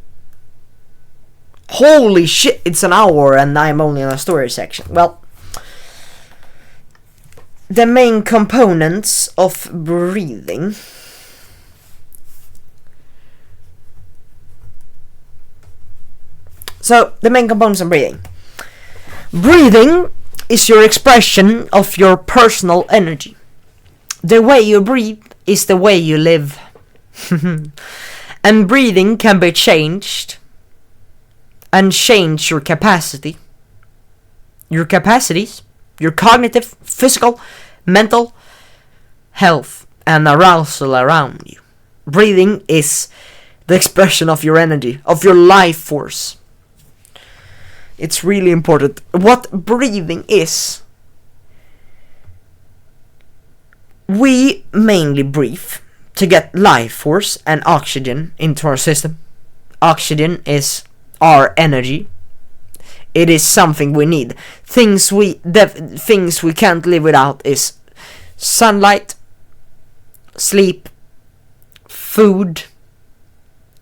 Holy shit, it's an hour and I'm only in a story section. Well, the main components of breathing. So, the main components of breathing. Breathing is your expression of your personal energy. The way you breathe is the way you live. And breathing can be changed and change your capacity. Your capacities, your cognitive, physical, mental health and arousal around you. Breathing is the expression of your energy, of your life force. It's really important. What breathing is We mainly breathe to get life force and oxygen into our system. Oxygen is our energy. It is something we need. Things we can't live without is sunlight, sleep, food,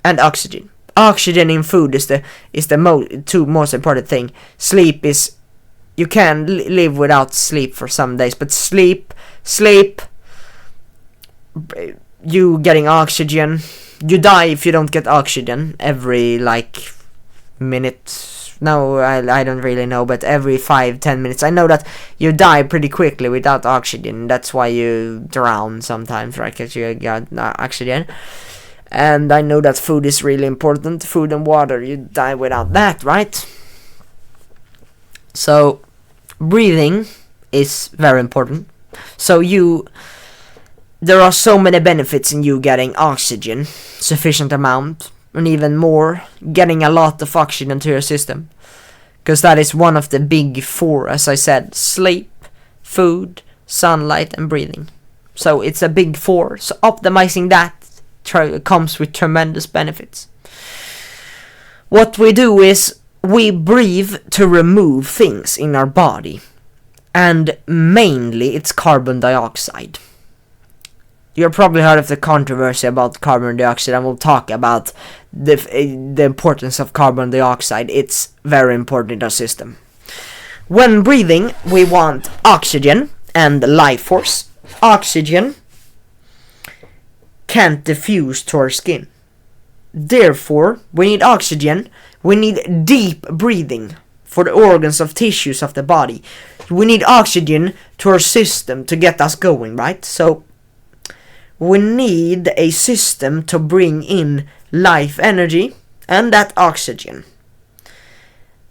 and oxygen. Oxygen in food is the two most important thing. Sleep is, you can live without sleep for some days, but sleep, you getting oxygen. You die if you don't get oxygen every minute. No, I don't really know, but every 5-10 minutes. I know that you die pretty quickly without oxygen. That's why you drown sometimes, right? Because you got oxygen. And I know that food is really important. Food and water, you die without that, right? So, breathing is very important. So there are so many benefits in you getting oxygen, sufficient amount, and even more, getting a lot of oxygen to your system. Because that is one of the big four, as I said: sleep, food, sunlight, and breathing. So it's a big four. So optimizing that comes with tremendous benefits. What we do is we breathe to remove things in our body. And mainly it's carbon dioxide. You've probably heard of the controversy about carbon dioxide, and we'll talk about the importance of carbon dioxide. It's very important in our system. When breathing, we want oxygen and life force. Oxygen can't diffuse to our skin. Therefore, we need oxygen. We need deep breathing for the organs of tissues of the body. We need oxygen to our system to get us going, right? So we need a system to bring in life energy and that oxygen.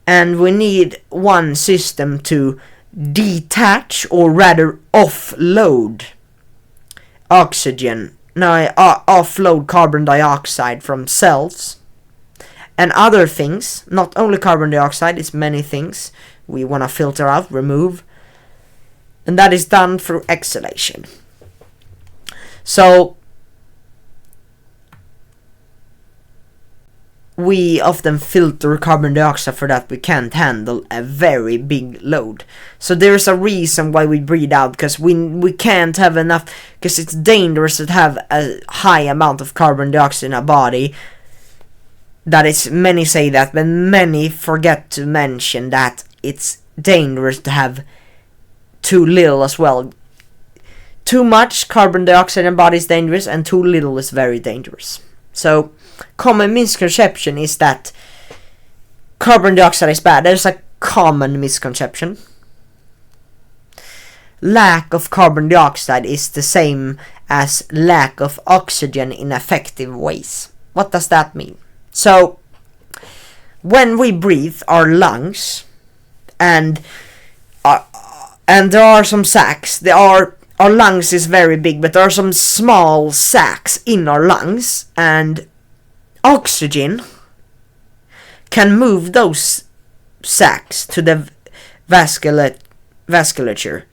And we need one system to detach, or rather offload oxygen. Now, offload carbon dioxide from cells and other things. Not only carbon dioxide, it's many things we want to filter out, remove. And that is done through exhalation. So we often filter carbon dioxide for that we can't handle a very big load. So there's a reason why we breathe out, because we can't have enough, because it's dangerous to have a high amount of carbon dioxide in our body. That is, many say that, but many forget to mention that it's dangerous to have too little as well. Too much carbon dioxide in the body is dangerous, and too little is very dangerous. So, common misconception is that carbon dioxide is bad. There's a common misconception. Lack of carbon dioxide is the same as lack of oxygen in effective ways. What does that mean? So, when we breathe, our lungs, and there are some sacs, our lungs is very big, but there are some small sacs in our lungs, and oxygen can move those sacs to the vasculature,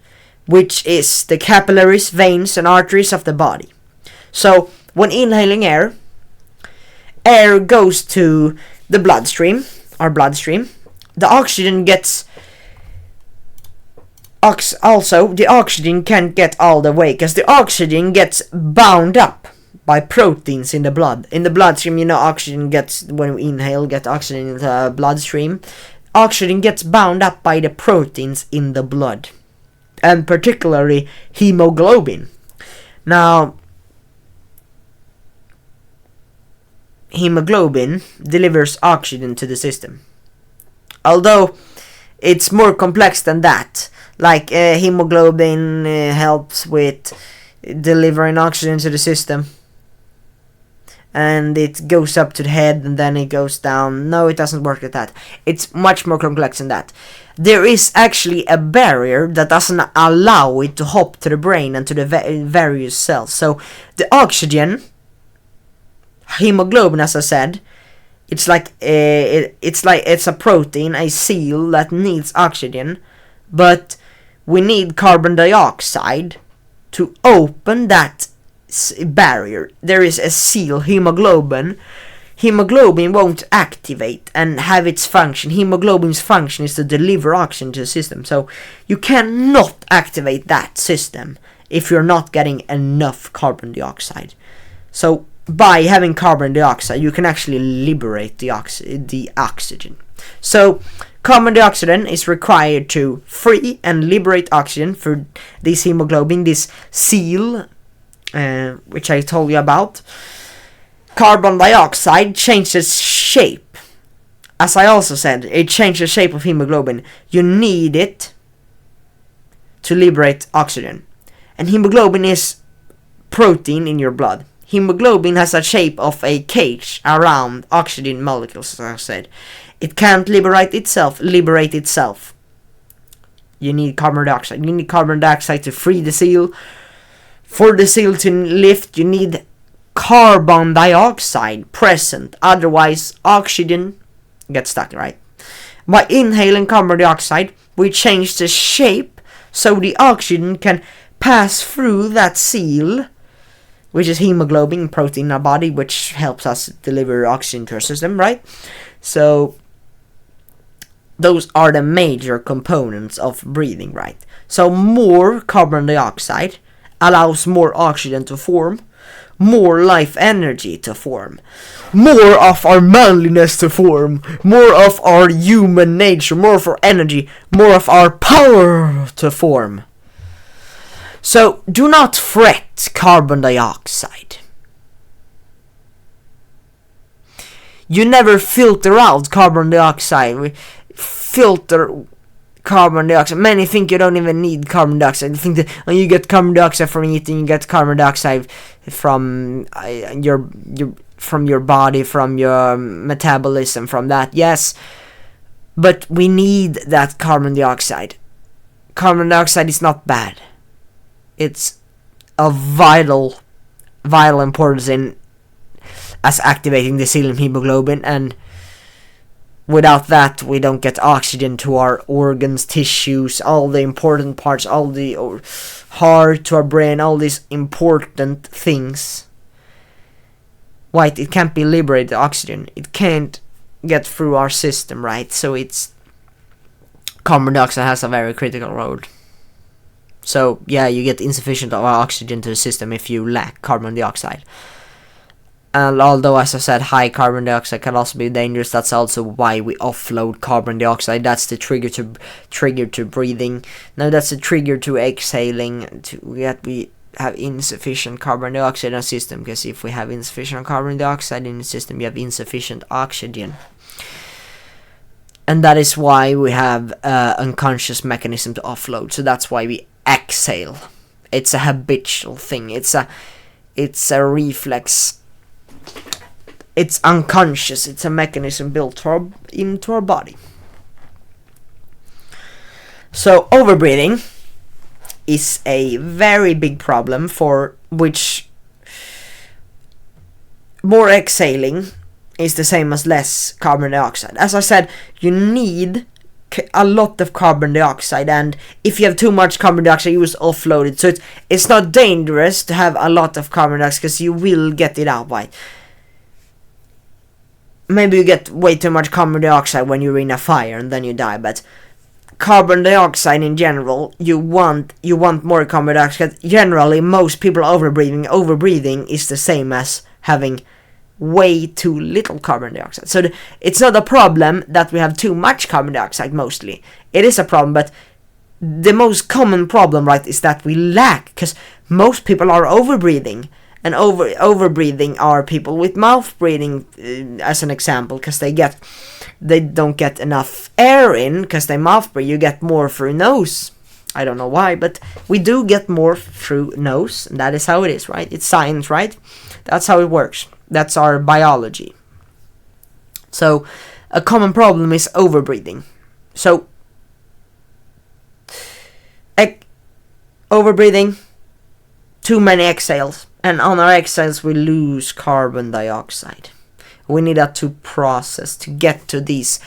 which is the capillaries, veins, and arteries of the body. So, when inhaling air goes to the bloodstream, our bloodstream. The oxygen gets also, the oxygen can't get all the way, because the oxygen gets bound up by proteins in the blood. In the bloodstream, oxygen gets, when we inhale, get oxygen in the bloodstream. Oxygen gets bound up by the proteins in the blood, and particularly hemoglobin. Now, hemoglobin delivers oxygen to the system. Although it's more complex than that. Like hemoglobin helps with delivering oxygen to the system, and it goes up to the head and then it goes down. No, it doesn't work like that. It's much more complex than that. There is actually a barrier that doesn't allow it to hop to the brain and to the various cells. So the oxygen, hemoglobin, as I said, it's a protein, a seal that needs oxygen, but we need carbon dioxide to open that barrier. There is a seal, hemoglobin. Hemoglobin won't activate and have its function. Hemoglobin's function is to deliver oxygen to the system. So you cannot activate that system if you're not getting enough carbon dioxide. So by having carbon dioxide, you can actually liberate the oxygen. So carbon dioxide is required to free and liberate oxygen for this hemoglobin, this seal, which I told you about. Carbon dioxide changes shape. As I also said, it changes the shape of hemoglobin. You need it to liberate oxygen. And hemoglobin is protein in your blood. Hemoglobin has a shape of a cage around oxygen molecules, as I said. It can't liberate itself. You need carbon dioxide. You need carbon dioxide to free the seal. For the seal to lift, you need carbon dioxide present, otherwise oxygen gets stuck, right? By inhaling carbon dioxide, we change the shape so the oxygen can pass through that seal, which is hemoglobin, protein in our body, which helps us deliver oxygen to our system, right? So those are the major components of breathing, right? So more carbon dioxide allows more oxygen to form, more life energy to form, more of our manliness to form, more of our human nature, more of our energy, more of our power to form. So do not fret carbon dioxide. You never filter out carbon dioxide. We filter carbon dioxide. Many think you don't even need carbon dioxide. They think that you get carbon dioxide from eating, you get carbon dioxide from your body, from your metabolism, from that. Yes, but we need that carbon dioxide. Carbon dioxide is not bad. It's of vital importance in as activating the seal and hemoglobin, and without that, we don't get oxygen to our organs, tissues, all the important parts, all the heart to our brain, all these important things. Right? It can't be liberated, oxygen. It can't get through our system, right? So it's carbon dioxide has a very critical role. So yeah, you get insufficient of oxygen to the system if you lack carbon dioxide. And although, as I said, high carbon dioxide can also be dangerous, that's also why we offload carbon dioxide. That's the trigger to breathing. Now that's the trigger to exhaling. We have insufficient carbon dioxide in our system, because if we have insufficient carbon dioxide in the system, you have insufficient oxygen. And that is why we have unconscious mechanism to offload. So that's why we exhale. It's a habitual thing. It's a reflex. It's unconscious. It's a mechanism built into our body. So overbreathing is a very big problem, for which more exhaling is the same as less carbon dioxide. As I said, you need a lot of carbon dioxide, and if you have too much carbon dioxide, you will offload it. So it's not dangerous to have a lot of carbon dioxide, because you will get it out, right? Maybe you get way too much carbon dioxide when you're in a fire and then you die, but carbon dioxide in general, you want more carbon dioxide. Generally, most people are overbreathing. Overbreathing is the same as having way too little carbon dioxide. So it's not a problem that we have too much carbon dioxide. Mostly it is a problem, but the most common problem, right, is that we lack, because most people are overbreathing. And overbreathing are people with mouth breathing, as an example, because they don't get enough air in, because they mouth breathe. You get more through nose. I don't know why, but we do get more through nose, and that is how it is, right? It's science, right? That's how it works. That's our biology. So a common problem is overbreathing. So overbreathing, too many exhales, and on our exhales we lose carbon dioxide. We need that to process, to get to these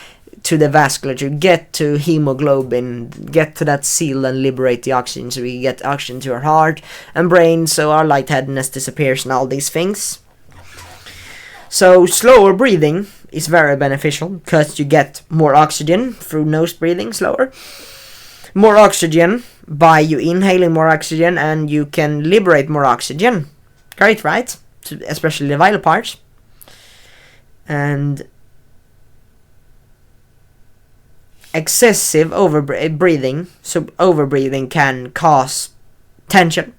to the vasculature, get to hemoglobin, get to that seal and liberate the oxygen, so we get oxygen to our heart and brain, so our lightheadedness disappears and all these things. So slower breathing is very beneficial because you get more oxygen through nose breathing slower. More oxygen by you inhaling more oxygen, and you can liberate more oxygen. Great, right? Especially the vital parts. And excessive breathing, so overbreathing can cause tension,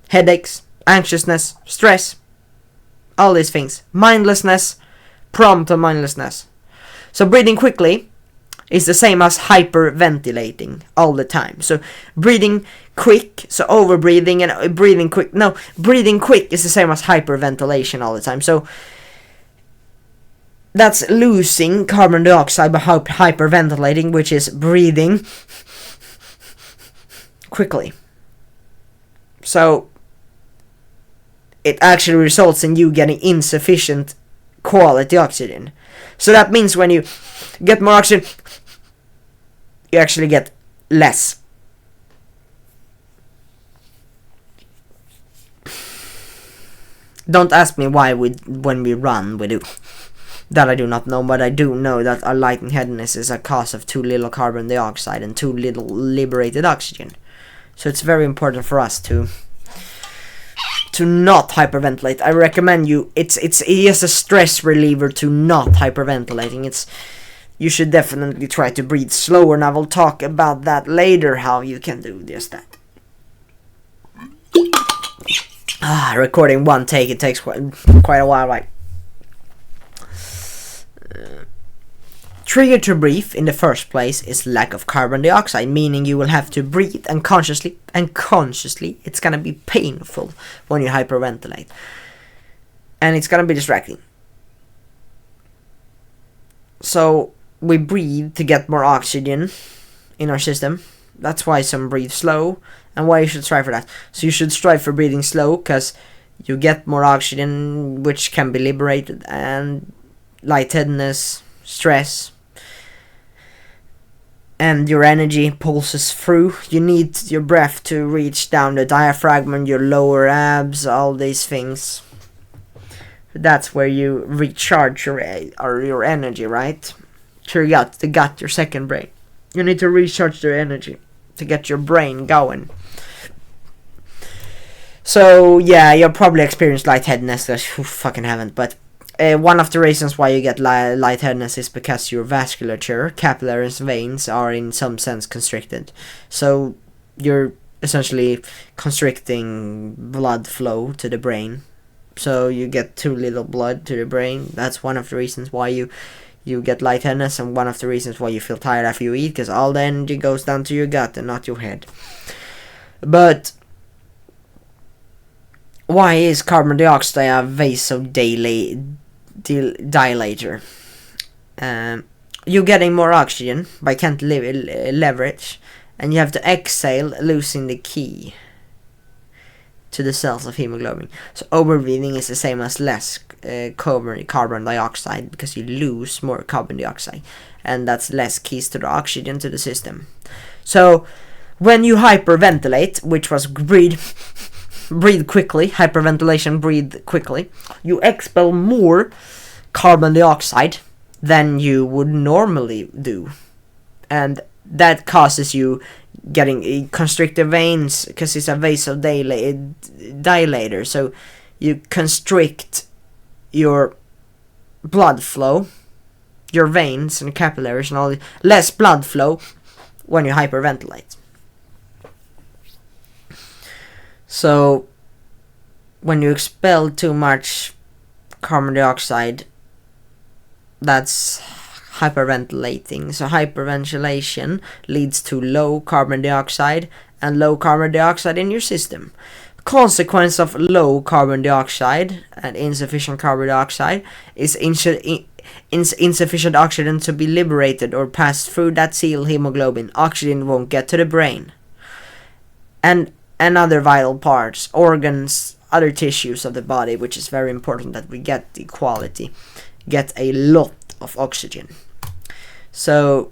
headaches, anxiousness, stress, all these things. Mindlessness, prompt to mindlessness. So breathing quickly is the same as hyperventilating all the time. So breathing quick, so overbreathing and breathing quick. No, breathing quick is the same as hyperventilation all the time. So that's losing carbon dioxide by hyperventilating, which is breathing quickly. So it actually results in you getting insufficient quality oxygen. So that means when you get more oxygen, you actually get less. Don't ask me why when we run we do. That I do not know, but I do know that our lightheadedness is a cause of too little carbon dioxide and too little liberated oxygen. So it's very important for us to not hyperventilate. I recommend you. It's just a stress reliever to not hyperventilating. You should definitely try to breathe slower, and I will talk about that later, how you can do just that. Recording one take, it takes quite a while, right? Trigger to breathe in the first place is lack of carbon dioxide, meaning you will have to breathe and consciously it's gonna be painful when you hyperventilate, and it's gonna be distracting. So we breathe to get more oxygen in our system. That's why some breathe slow, and why you should strive for that. So you should strive for breathing slow, because you get more oxygen which can be liberated, and lightheadedness, stress, and your energy pulses through. You need your breath to reach down the diaphragm, your lower abs, all these things. That's where you recharge your energy, right? To your gut, the gut, your second brain. You need to recharge your energy to get your brain going. So yeah, you'll probably experience lightheadedness, because who fucking haven't, but one of the reasons why you get lightheadedness is because your vasculature, capillaries, veins are in some sense constricted. So you're essentially constricting blood flow to the brain. So you get too little blood to the brain. That's one of the reasons why you get lightheadedness, and one of the reasons why you feel tired after you eat, because all the energy goes down to your gut and not your head. But why is carbon dioxide a vasodilator? You're getting more oxygen by can't leverage, and you have to exhale, losing the key to the cells of hemoglobin. So overbreathing is the same as less carbon dioxide, because you lose more carbon dioxide, and that's less keys to the oxygen to the system. So when you hyperventilate, which was breathe quickly, hyperventilation, breathe quickly, you expel more carbon dioxide than you would normally do, and that causes you getting constricted veins, because it's a vasodilator. So you constrict your blood flow, your veins and capillaries and all, less blood flow when you hyperventilate. So when you expel too much carbon dioxide, that's hyperventilating. So hyperventilation leads to low carbon dioxide, and low carbon dioxide in your system. Consequence of low carbon dioxide and insufficient carbon dioxide is insufficient oxygen to be liberated or passed through that seal hemoglobin. Oxygen won't get to the brain and other vital parts, organs, other tissues of the body, which is very important that we get the quality, get a lot of oxygen. So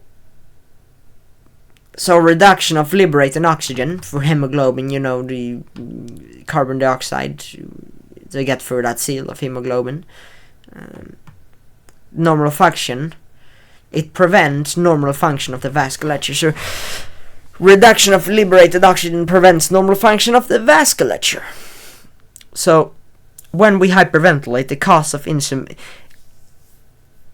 reduction of liberated oxygen for hemoglobin, the carbon dioxide they get through that seal of hemoglobin. Normal function, it prevents normal function of the vasculature. So reduction of liberated oxygen prevents normal function of the vasculature. So when we hyperventilate,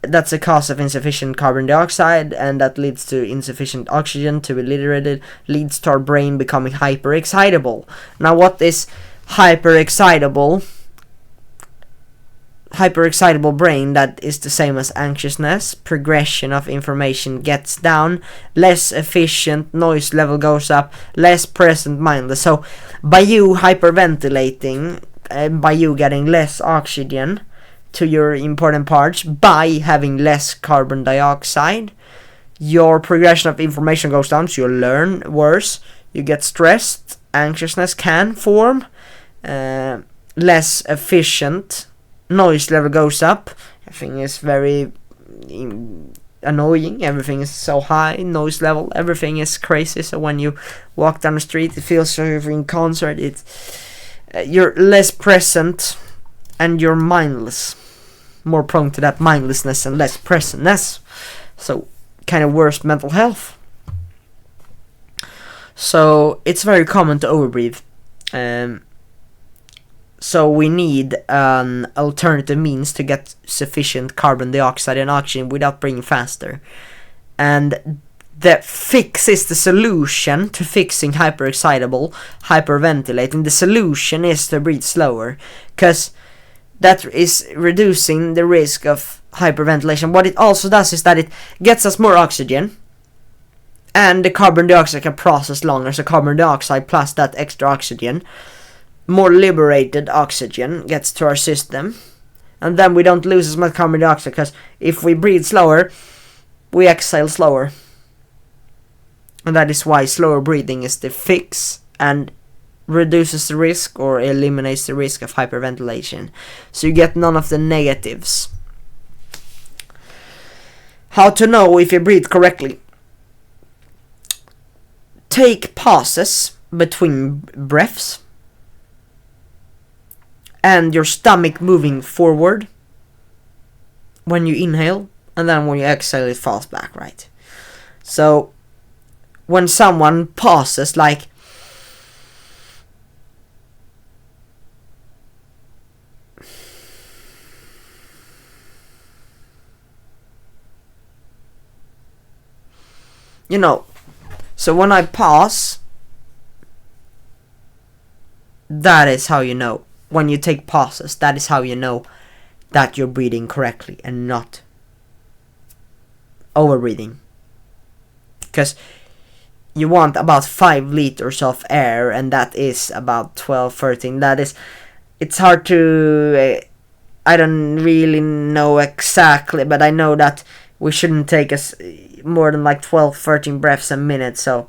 that's a cause of insufficient carbon dioxide, and that leads to insufficient oxygen to be liberated, leads to our brain becoming hyperexcitable. Now, what is hyperexcitable? Hyperexcitable brain, that is the same as anxiousness. Progression of information gets down, less efficient, noise level goes up, less present mindless. So by you hyperventilating, by you getting less oxygen to your important parts, by having less carbon dioxide, your progression of information goes down, so you learn worse, you get stressed, anxiousness can form, less efficient, noise level goes up, everything is very annoying, everything is so high, noise level, everything is crazy. So when you walk down the street, it feels like you're in concert, you're less present, and you're mindless, more prone to that mindlessness and less presentness. So kind of worse mental health. So it's very common to overbreathe. So we need an alternative means to get sufficient carbon dioxide and oxygen without breathing faster. And the solution to fixing hyperventilating. The solution is to breathe slower, because that is reducing the risk of hyperventilation. What it also does is that it gets us more oxygen, and the carbon dioxide can process longer. So carbon dioxide plus that extra oxygen, more liberated oxygen gets to our system, and then we don't lose as much carbon dioxide, because if we breathe slower, we exhale slower. And that is why slower breathing is the fix, and reduces the risk or eliminates the risk of hyperventilation. So you get none of the negatives. How to know if you breathe correctly? Take pauses between breaths, and your stomach moving forward when you inhale, and then when you exhale it falls back, right? So when someone pauses, like so when I pause, that is how you know. When you take pauses, that is how you know that you're breathing correctly and not over breathing. Because you want about 5 liters of air, and that is about 12-13. It's hard to, I don't really know exactly, but I know that we shouldn't take us more than like 12-13 breaths a minute. So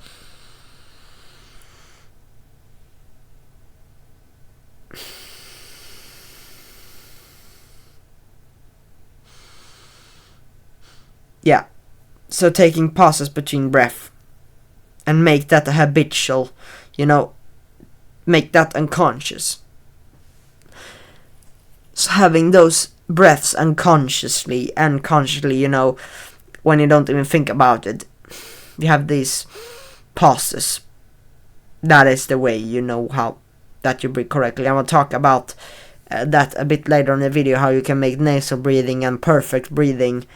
yeah, so taking pauses between breath and make that a habitual, make that unconscious. So having those breaths unconsciously and consciously, when you don't even think about it, you have these pauses. That is the way you know how that you breathe correctly. I will talk about that a bit later in the video, how you can make nasal breathing and perfect breathing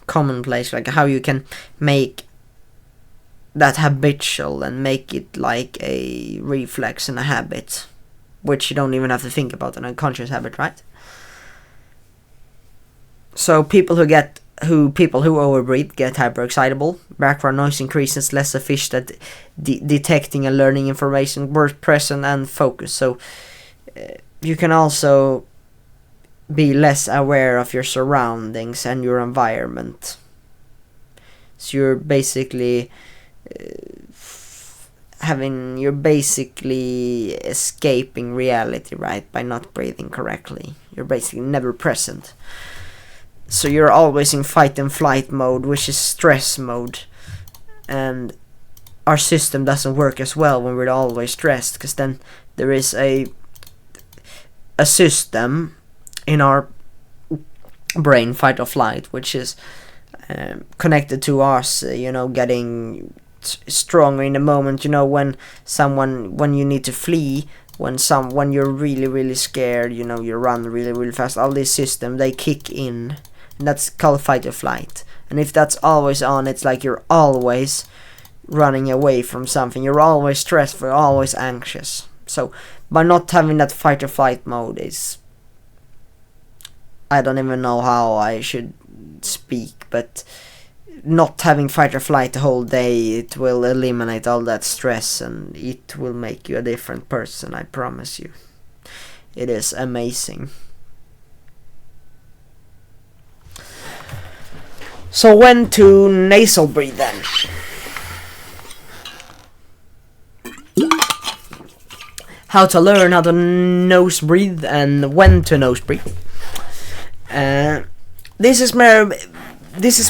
commonplace, like how you can make that habitual and make it like a reflex and a habit, which you don't even have to think about, an unconscious habit, right? So people who overbreathe get hyperexcitable. Background noise increases, less efficient at detecting and learning information, worse present and focus. So you can also be less aware of your surroundings and your environment. So you're basically you're basically escaping reality, right? By not breathing correctly. You're basically never present. So you're always in fight and flight mode, which is stress mode. And our system doesn't work as well when we're always stressed, because then there is a system in our brain, fight or flight, which is connected to us, getting stronger in the moment. When you need to flee, when you're really, really scared, you run really, really fast. All these systems, they kick in, and that's called fight or flight. And if that's always on, it's like you're always running away from something. You're always stressed, you're always anxious. So by not having that fight or flight mode I don't even know how I should speak, but not having fight or flight the whole day, it will eliminate all that stress, and it will make you a different person, I promise you. It is amazing. So when to nasal breathe then? How to learn how to nose breathe and when to nose breathe. This is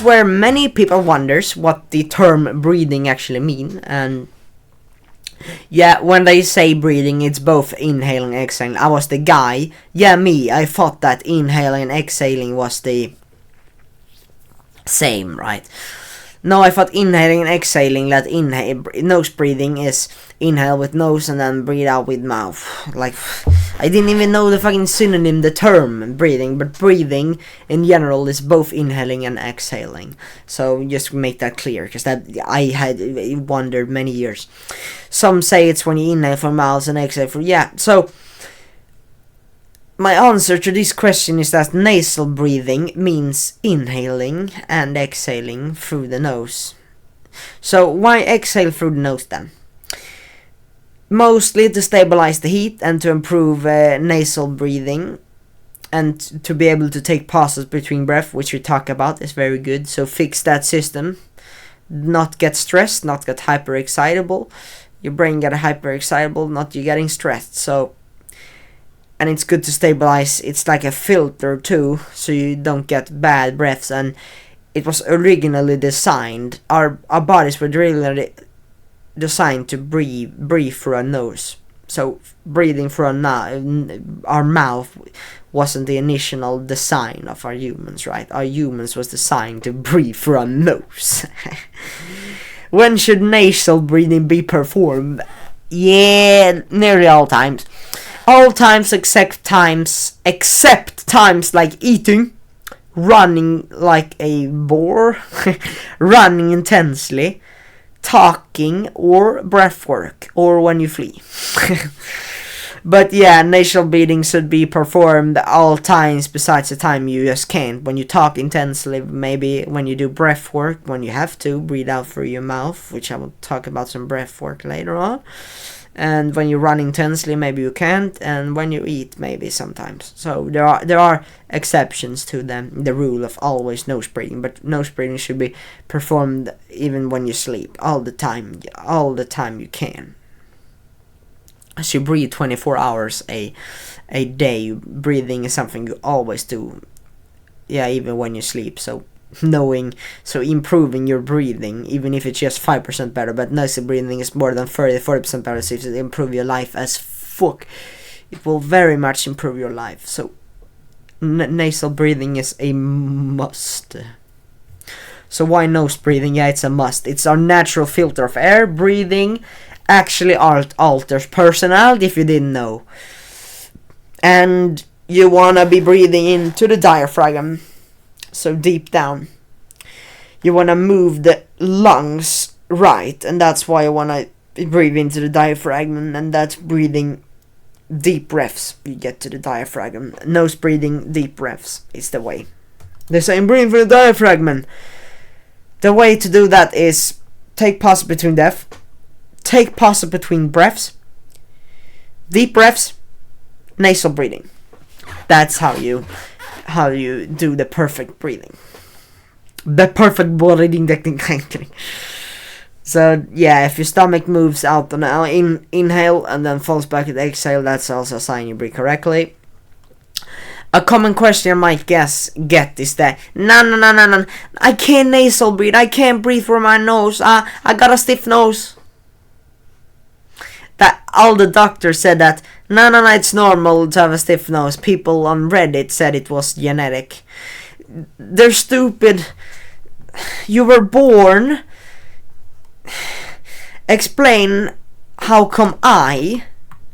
where many people wonders what the term breathing actually mean. And yeah, when they say breathing, it's both inhaling and exhaling. I was the guy. Yeah, me. I thought that inhaling and exhaling was the same, right? No, I thought inhaling and exhaling, that nose breathing is inhale with nose and then breathe out with mouth. Like, I didn't even know the fucking synonym, the term breathing, but breathing in general is both inhaling and exhaling. So just make that clear, because that I had wondered many years. Some say it's when you inhale for mouth and exhale for, yeah. So my answer to this question is that nasal breathing means inhaling and exhaling through the nose. So why exhale through the nose then? Mostly to stabilize the heat and to improve nasal breathing, and to be able to take pauses between breath, which we talk about, is very good. So fix that system. Not get stressed, not get hyper-excitable. Your brain get hyper-excitable, not you getting stressed. So, and it's good to stabilize. It's like a filter too, so you don't get bad breaths. And it was originally designed, our bodies were really designed to breathe through our nose. So breathing through our mouth wasn't the initial design of our humans, right? Our humans was designed to breathe through our nose. When should nasal breathing be performed? Yeah, nearly all times. All times except times like eating, running like a boar, running intensely, talking, or breath work, or when you flee. But yeah, nasal breathing should be performed all times besides the time you just can't. When you talk intensely, maybe when you do breath work, when you have to breathe out through your mouth, which I will talk about some breath work later on. And when you run intensely, maybe you can't, and when you eat, maybe sometimes. So there are exceptions to the rule of always nose breathing, but nose breathing should be performed even when you sleep, all the time you can. As you breathe 24 hours a day, breathing is something you always do. Yeah, even when you sleep. So improving your breathing, even if it's just 5% better, but nasal breathing is more than 40% better, so if it improve your life as fuck, it will very much improve your life. So nasal breathing is a must. So why nose breathing? Yeah, it's a must. It's our natural filter of air. Breathing actually alters personality, if you didn't know. And you wanna be breathing into the diaphragm. So deep down, you want to move the lungs right, and that's why you want to breathe into the diaphragm, and that's breathing deep breaths. You get to the diaphragm. Nose breathing, deep breaths is the way. They're saying breathe through the diaphragm. The way to do that is take pauses between breaths, deep breaths, nasal breathing. That's how you do the perfect breathing. The perfect breathing technique. So yeah, if your stomach moves out on inhale and then falls back at exhale, that's also a sign you breathe correctly. A common question I might get is that no, I can't nasal breathe. I can't breathe through my nose. I got a stiff nose. That all the doctors said that no, it's normal to have a stiff nose. People on Reddit said it was genetic. They're stupid. You were born. Explain how come I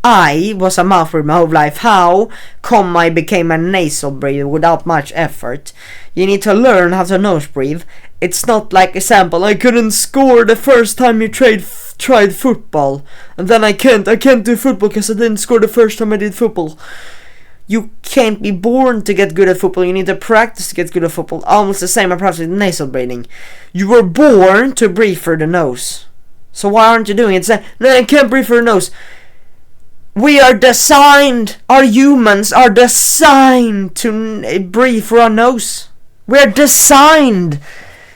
was a mouth breather my whole life. How come I became a nasal breather without much effort? You need to learn how to nose breathe. It's not like example, I couldn't score the first time you tried football, and then I can't do football because I didn't score the first time I did football. You can't be born to get good at football. You need to practice to get good at football. Almost the same approach with nasal breathing. You were born to breathe through the nose. So why aren't you doing it? Say, no, I can't breathe through the nose. We are designed, our humans are designed to breathe through our nose. We're designed.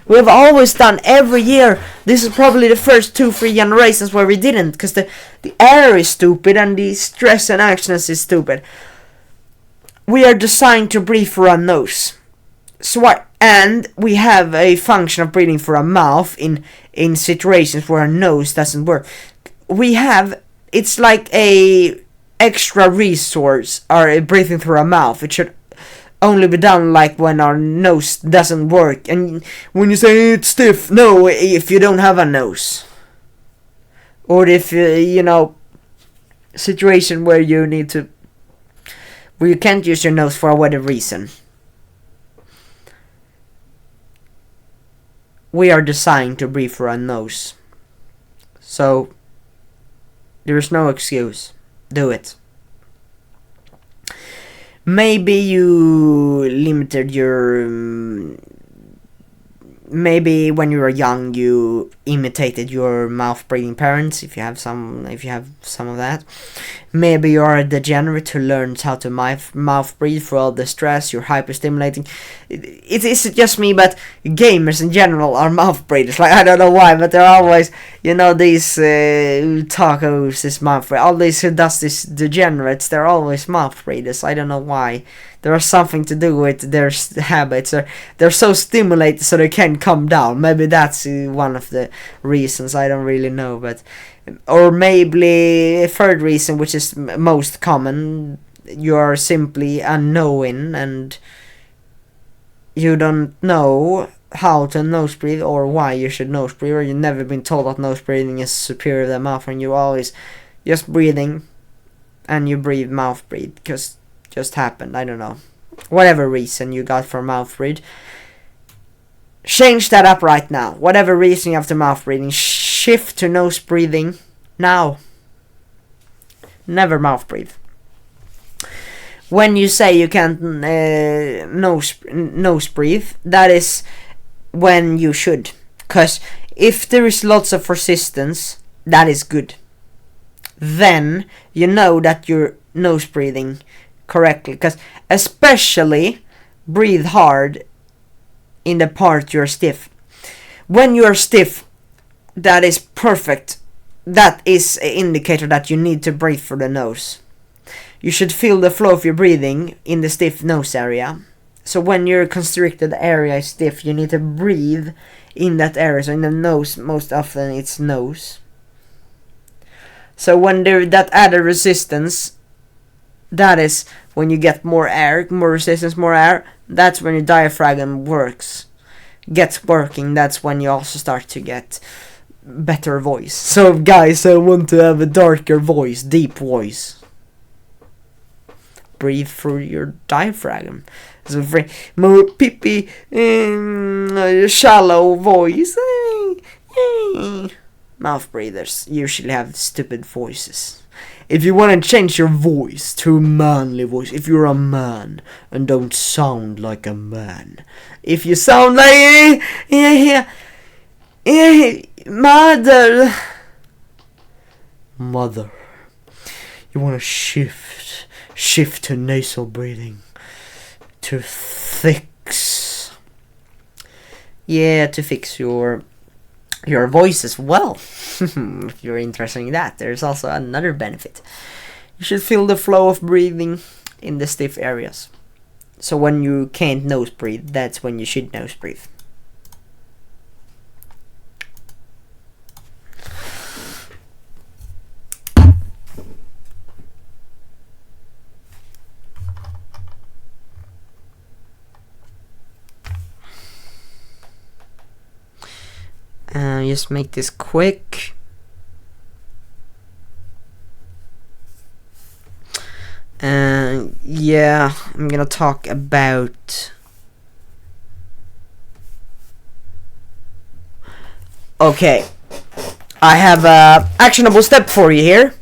We have always done every year. This is probably the first 2-3 generations where we didn't, because the air is stupid and the stress and actions is stupid. We are designed to breathe through our nose. And we have a function of breathing through our mouth in situations where our nose doesn't work. It's like a extra resource, or breathing through our mouth. It should only be done like when our nose doesn't work. And when you say it's stiff, no, if you don't have a nose. Or if, situation where you can't use your nose for whatever reason. We are designed to breathe through our nose. So, there's no excuse. Do it. Maybe you limited your... Maybe when you were young you imitated your mouth breathing parents, if you have some of that. Maybe you're a degenerate who learns how to mouth breathe for all the stress. You're hyperstimulating. It's just me, but gamers in general are mouth breathers. Like, I don't know why, but they're always, these tacos, this mouth breather, all these who does this degenerates, they're always mouth breathers. I don't know why. There is something to do with their habits. They're so stimulated so they can't come down. Maybe that's one of the reasons. I don't really know, but or maybe a third reason, which is most common, you are simply unknowing and you don't know how to nose breathe or why you should nose breathe, or you've never been told that nose breathing is superior to mouth, and you always just breathing and you breathe mouth breathe because just happened. I don't know, whatever reason you got for mouth breathe, change that up right now. Whatever reason you have to mouth breathing, shift to nose breathing now. Never mouth breathe. When you say you can't nose breathe, that is when you should, because if there is lots of resistance, that is good. Then you know that you're nose breathing correctly, because especially breathe hard in the part you're stiff. When you're stiff, that is perfect. That is an indicator that you need to breathe through the nose. You should feel the flow of your breathing in the stiff nose area. So when your constricted area is stiff, you need to breathe in that area. So in the nose, most often it's nose. So when there that added resistance, that is when you get more air, more resistance, more air. That's when your diaphragm gets working. That's when you also start to get better voice. So guys, I want to have a darker voice, deep voice. Breathe through your diaphragm. So more peepee, shallow voice. Mouth breathers usually have stupid voices. If you want to change your voice to a manly voice, if you're a man and don't sound like a man, if you sound like mother, you want to shift to nasal breathing, to fix your your voice as well. If you're interested in that, there's also another benefit. You should feel the flow of breathing in the stiff areas. So when you can't nose breathe, that's when you should nose breathe. Just make this quick. Yeah, I'm gonna talk about... Okay, I have a actionable step for you here.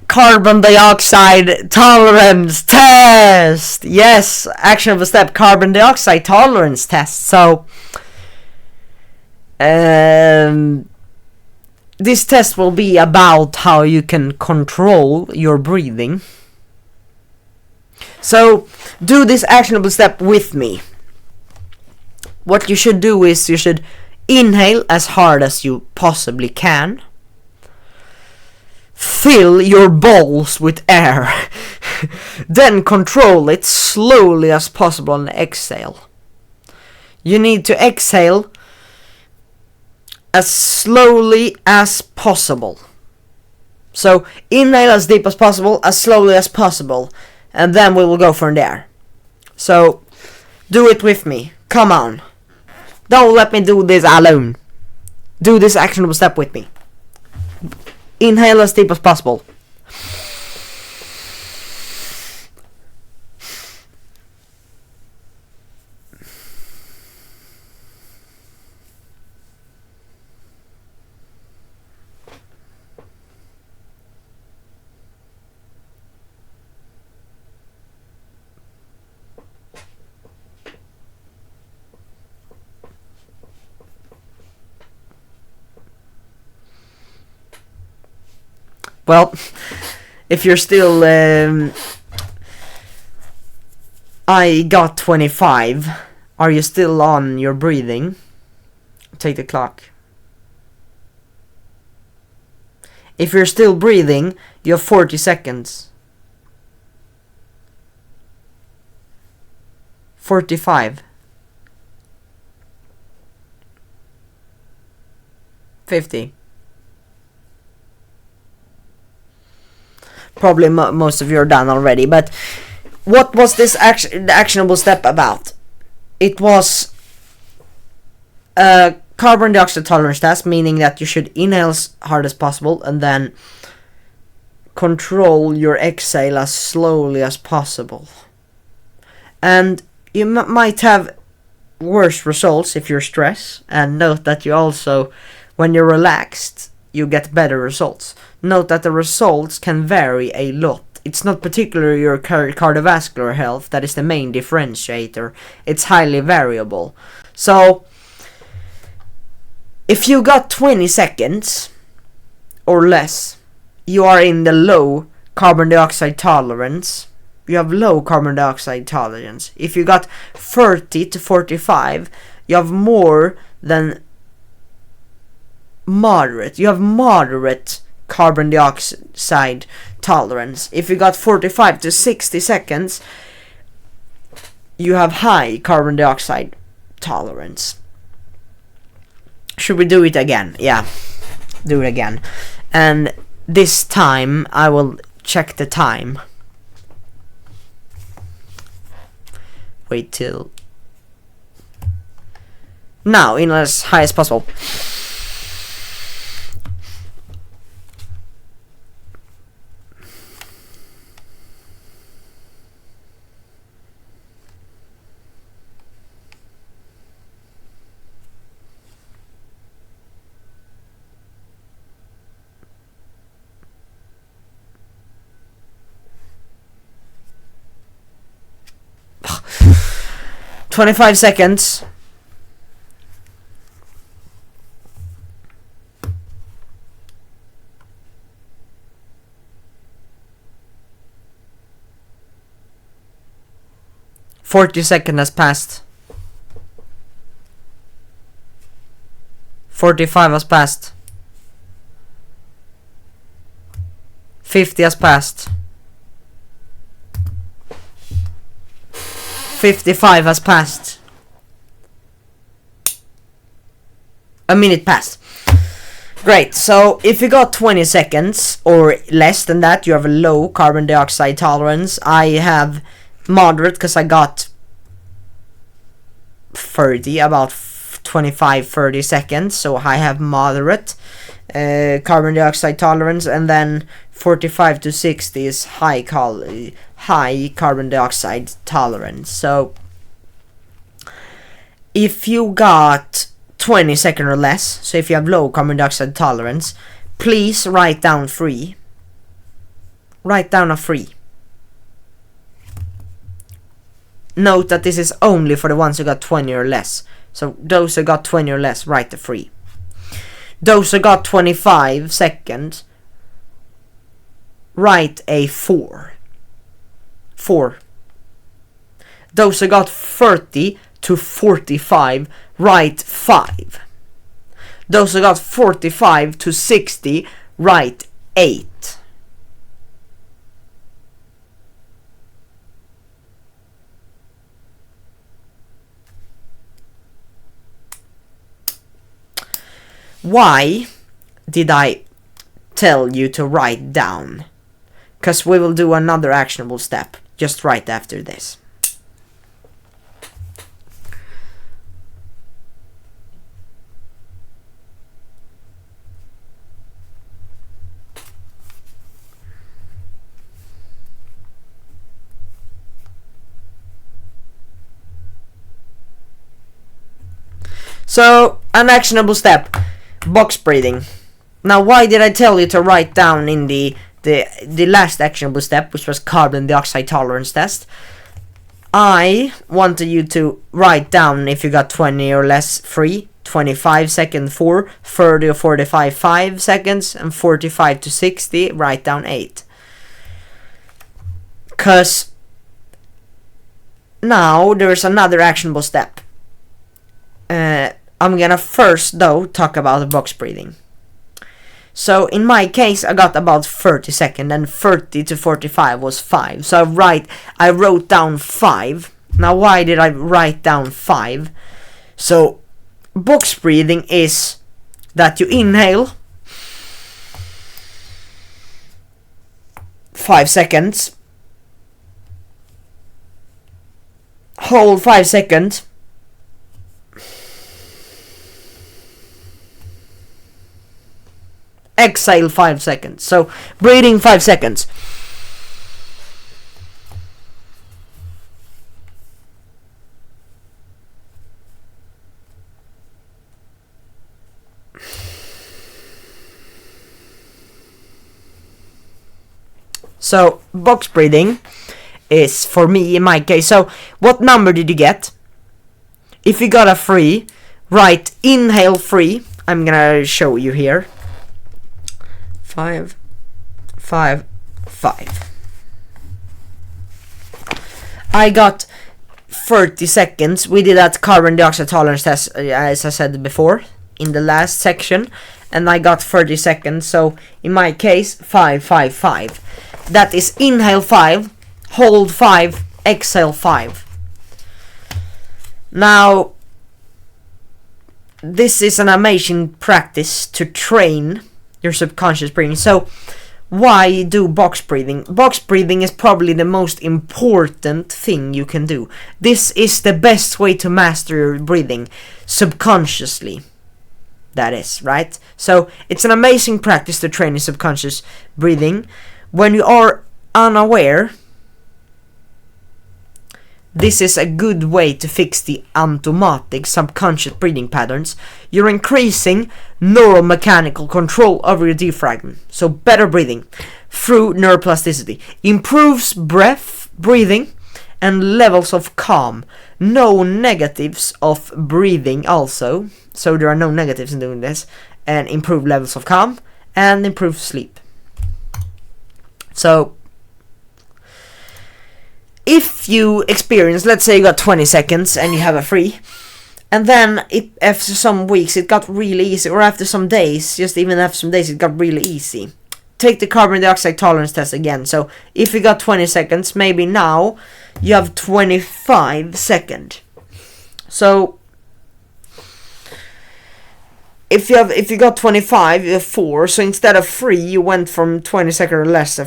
Carbon dioxide tolerance test. Yes, actionable step, carbon dioxide tolerance test. So this test will be about how you can control your breathing. So do this actionable step with me. What you should do is you should inhale as hard as you possibly can. Fill your balls with air. Then control it slowly as possible and exhale. You need to exhale as slowly as possible. So inhale as deep as possible, as slowly as possible, and then we will go from there. So do it with me. Come on. Don't let me do this alone. Do this actionable step with me. Inhale as deep as possible. Well, if you're still... I got 25. Are you still on your breathing? Take the clock. If you're still breathing, you have 40 seconds. 45. 50. Probably most of you are done already, but what was this actionable step about? It was a carbon dioxide tolerance test, meaning that you should inhale as hard as possible and then control your exhale as slowly as possible. And you might have worse results if you're stressed, and note that you also, when you're relaxed, you get better results. Note that the results can vary a lot. It's not particularly your cardiovascular health that is the main differentiator. It's highly variable. So, if you got 20 seconds or less, you are in the low carbon dioxide tolerance. You have low carbon dioxide tolerance. If you got 30 to 45, you have more than moderate. You have moderate carbon dioxide tolerance. If you got 45 to 60 seconds, you have high carbon dioxide tolerance. Should we do it again? Yeah, do it again. And this time I will check the time. Wait till now, in as high as possible. "25 seconds. "40 seconds has passed. 45 has passed. 50 has passed. 55 has passed. A minute passed. Great, so if you got 20 seconds or less than that, you have a low carbon dioxide tolerance. I have moderate because I got 30, about 25-30 seconds, so I have moderate carbon dioxide tolerance, and then 45 to 60 is high carbon dioxide tolerance. So if you got 20 seconds or less, so if you have low carbon dioxide tolerance, please write down 3. Write down a 3. Note that this is only for the ones who got 20 or less. So those who got 20 or less, write the 3. Those who got 25 seconds, write a 4. 4. Those who got 30 to 45, write 5. Those who got 45 to 60, write 8. Why did I tell you to write down? Because we will do another actionable step just right after this. So, an actionable step. Box breathing. Now, why did I tell you to write down in the last actionable step, which was carbon dioxide tolerance test? I wanted you to write down if you got 20 or less 3, 25 seconds 4, 30 or 45 5 seconds, and 45 to 60 write down 8. Cause now there's another actionable step. I'm gonna first though talk about the box breathing. So in my case I got about 30 seconds, and 30 to 45 was 5. So I wrote down 5. Now why did I write down 5? So box breathing is that you inhale 5 seconds, hold 5 seconds, exhale 5 seconds. So breathing 5 seconds. So box breathing is for me in my case. So what number did you get? If you got a 3, write inhale 3. I'm gonna show you here. 5, 5, 5. I got 30 seconds. We did that carbon dioxide tolerance test, as I said before, in the last section, and I got 30 seconds. So in my case, 5, 5, 5. That is inhale 5, hold 5, exhale 5. Now, this is an amazing practice to train your subconscious breathing. So why do box breathing? Box breathing is probably the most important thing you can do. This is the best way to master your breathing subconsciously. That is, right? So it's an amazing practice to train your subconscious breathing. When you are unaware, this is a good way to fix the automatic subconscious breathing patterns. You're increasing neuromechanical control over your diaphragm. So better breathing through neuroplasticity. Improves breathing and levels of calm. No negatives of breathing also. So there are no negatives in doing this. And improve levels of calm and improve sleep. So if you experience, let's say you got 20 seconds and you have a 3, And then after some weeks it got really easy, or after some days, just even after some days it got really easy. Take the carbon dioxide tolerance test again. So if you got 20 seconds, maybe now you have 25 seconds. So if you got 25, you have 4. So instead of 3, you went from 20 seconds or less to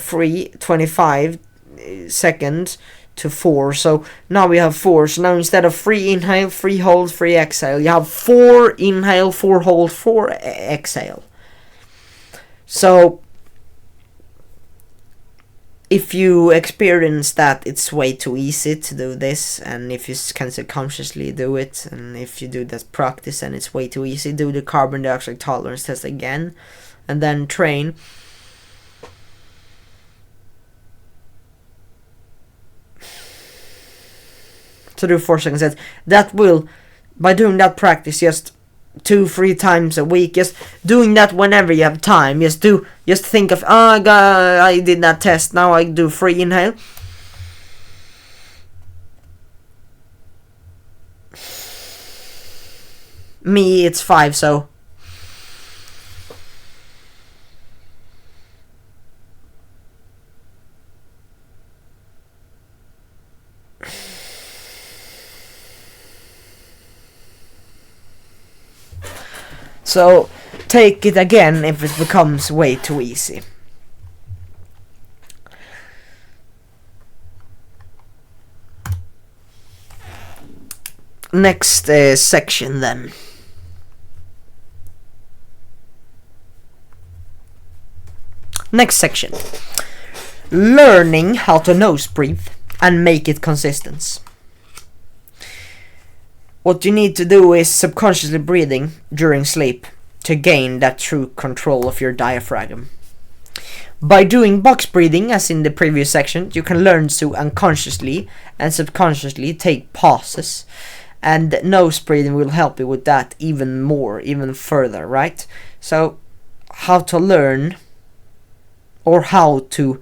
25 seconds to 4. So now we have 4. So now instead of 3 inhale, 3 hold, 3 exhale, you have 4 inhale, 4 hold, 4 exhale. So if you experience that it's way too easy to do this, and if you can subconsciously do it, and if you do that practice and it's way too easy, do the carbon dioxide tolerance test again and then train. To do 4 seconds. That will, by doing that practice just 2-3 times a week, just doing that whenever you have time, just think of, I did that test, now I do 3 inhale. Me, it's 5, so So take it again if it becomes way too easy. Next section then. Next section. Learning how to nose breathe and make it consistent. What you need to do is subconsciously breathing during sleep to gain that true control of your diaphragm. By doing box breathing, as in the previous section, you can learn to unconsciously and subconsciously take pauses, and nose breathing will help you with that even more, even further, right? So, how to learn how to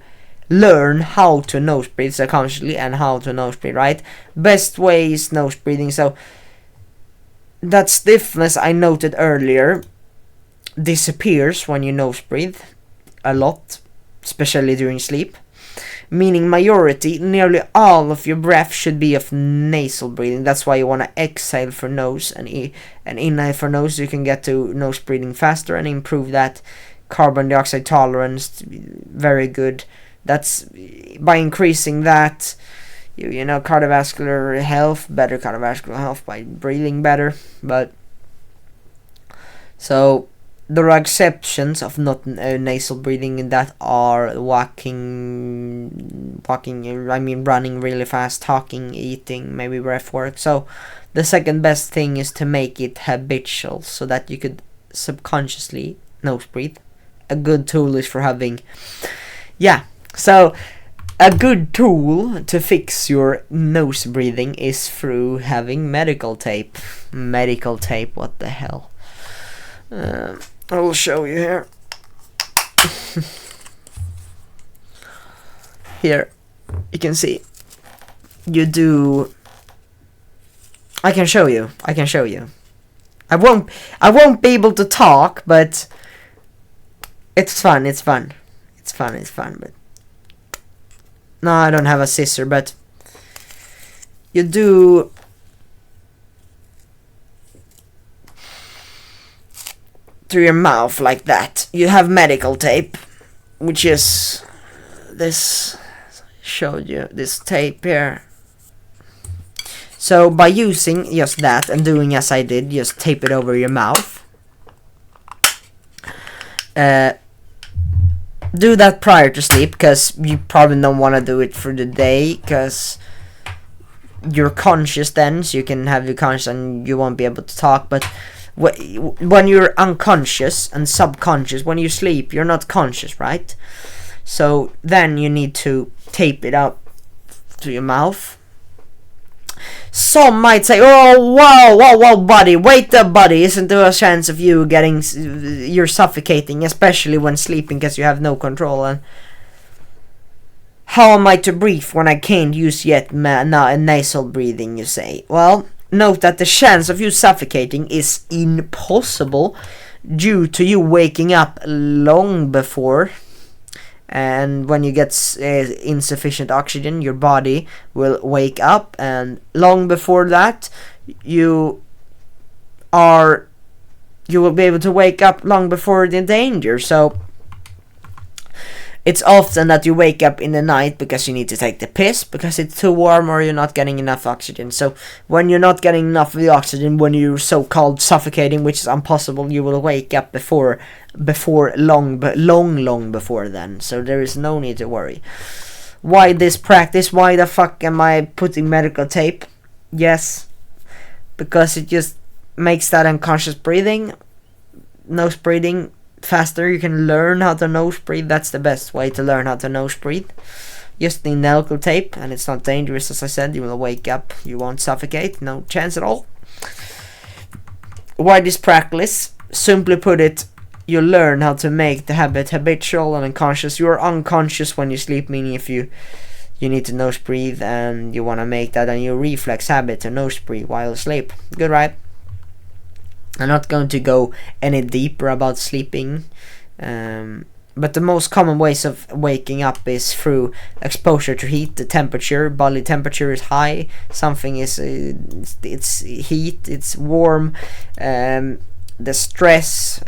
nose breathe subconsciously and how to nose breathe, right? Best way is nose breathing. So that stiffness I noted earlier disappears when you nose breathe a lot, especially during sleep, meaning nearly all of your breath should be of nasal breathing. That's why you want to exhale for nose and inhale for nose. You can get to nose breathing faster and improve that carbon dioxide tolerance. Very good. That's by increasing that, you know, cardiovascular health, better cardiovascular health by breathing better. But so there are exceptions of not nasal breathing that are running really fast, talking, eating, maybe breath work. So the second best thing is to make it habitual so that you could subconsciously nose breathe. A good tool is for having, so a good tool to fix your nose breathing is through having medical tape. Medical tape, what the hell? I will show you here. Here, you can see. I can show you. I won't be able to talk, but it's fun. But no, I don't have a scissor, but you do through your mouth like that. You have medical tape, which is this. Showed you this tape here. So by using just that and doing as I did, just tape it over your mouth. Do that prior to sleep, because you probably don't want to do it for the day, because you're conscious then, so you can have your conscious and you won't be able to talk. But when you're unconscious and subconscious, when you sleep, you're not conscious, right? So then you need to tape it up to your mouth. Some might say, oh, whoa, buddy, wait up, buddy, isn't there a chance of you're suffocating, especially when sleeping, because you have no control? And how am I to breathe when I can't use yet nasal breathing, you say? Well, note that the chance of you suffocating is impossible due to you waking up long before. And when you get insufficient oxygen, your body will wake up, and long before that, you will be able to wake up long before the danger. So it's often that you wake up in the night because you need to take the piss because it's too warm or you're not getting enough oxygen. So when you're not getting enough of the oxygen, when you're so-called suffocating, which is impossible, you will wake up before long before then. So there is no need to worry. Why this practice? Why the fuck am I putting medical tape? Yes, because it just makes that unconscious breathing, nose breathing, faster. You can learn how to nose breathe. That's the best way to learn how to nose breathe. Just need medical tape, and it's not dangerous. As I said, you will wake up, you won't suffocate, no chance at all. Why this practice? Simply put it, you learn how to make the habit habitual and unconscious. You're unconscious when you sleep, meaning if you need to nose breathe and you want to make that a new reflex habit to nose breathe while asleep. Good, right? I'm not going to go any deeper about sleeping, but the most common ways of waking up is through exposure to heat. The temperature, body temperature is high, something is it's heat, it's warm, the stress.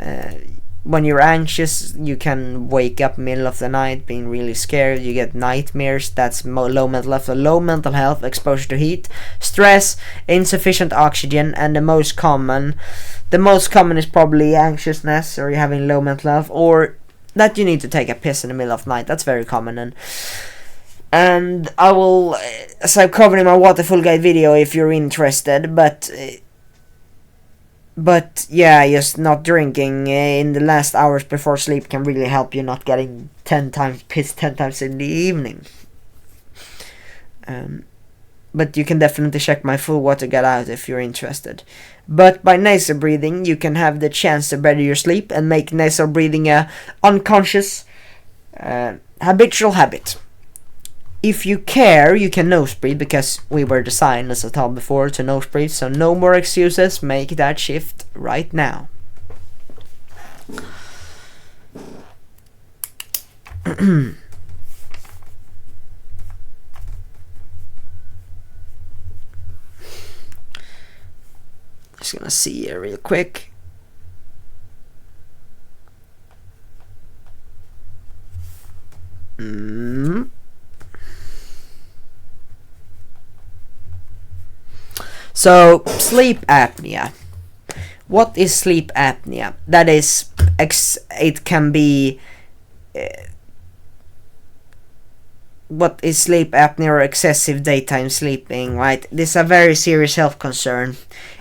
When you're anxious, you can wake up middle of the night being really scared. You get nightmares. That's low mental health. Low mental health, exposure to heat, stress, insufficient oxygen, and the most common is probably anxiousness, or you're having low mental health, or that you need to take a piss in the middle of the night. That's very common, and I will, as I've covered in my waterfall guide video, if you're interested, but yeah, just not drinking in the last hours before sleep can really help you not getting 10 times in the evening. But you can definitely check my full water guide out if you're interested. But by nasal breathing, you can have the chance to better your sleep and make nasal breathing a unconscious, habitual habit. If you care, you can nose breathe, because we were designed, as I told before, to nose breathe. So no more excuses. Make that shift right now. Just gonna see here real quick. So, sleep apnea. What is sleep apnea? That is, it can be, what is sleep apnea, or excessive daytime sleeping, right? This is a very serious health concern,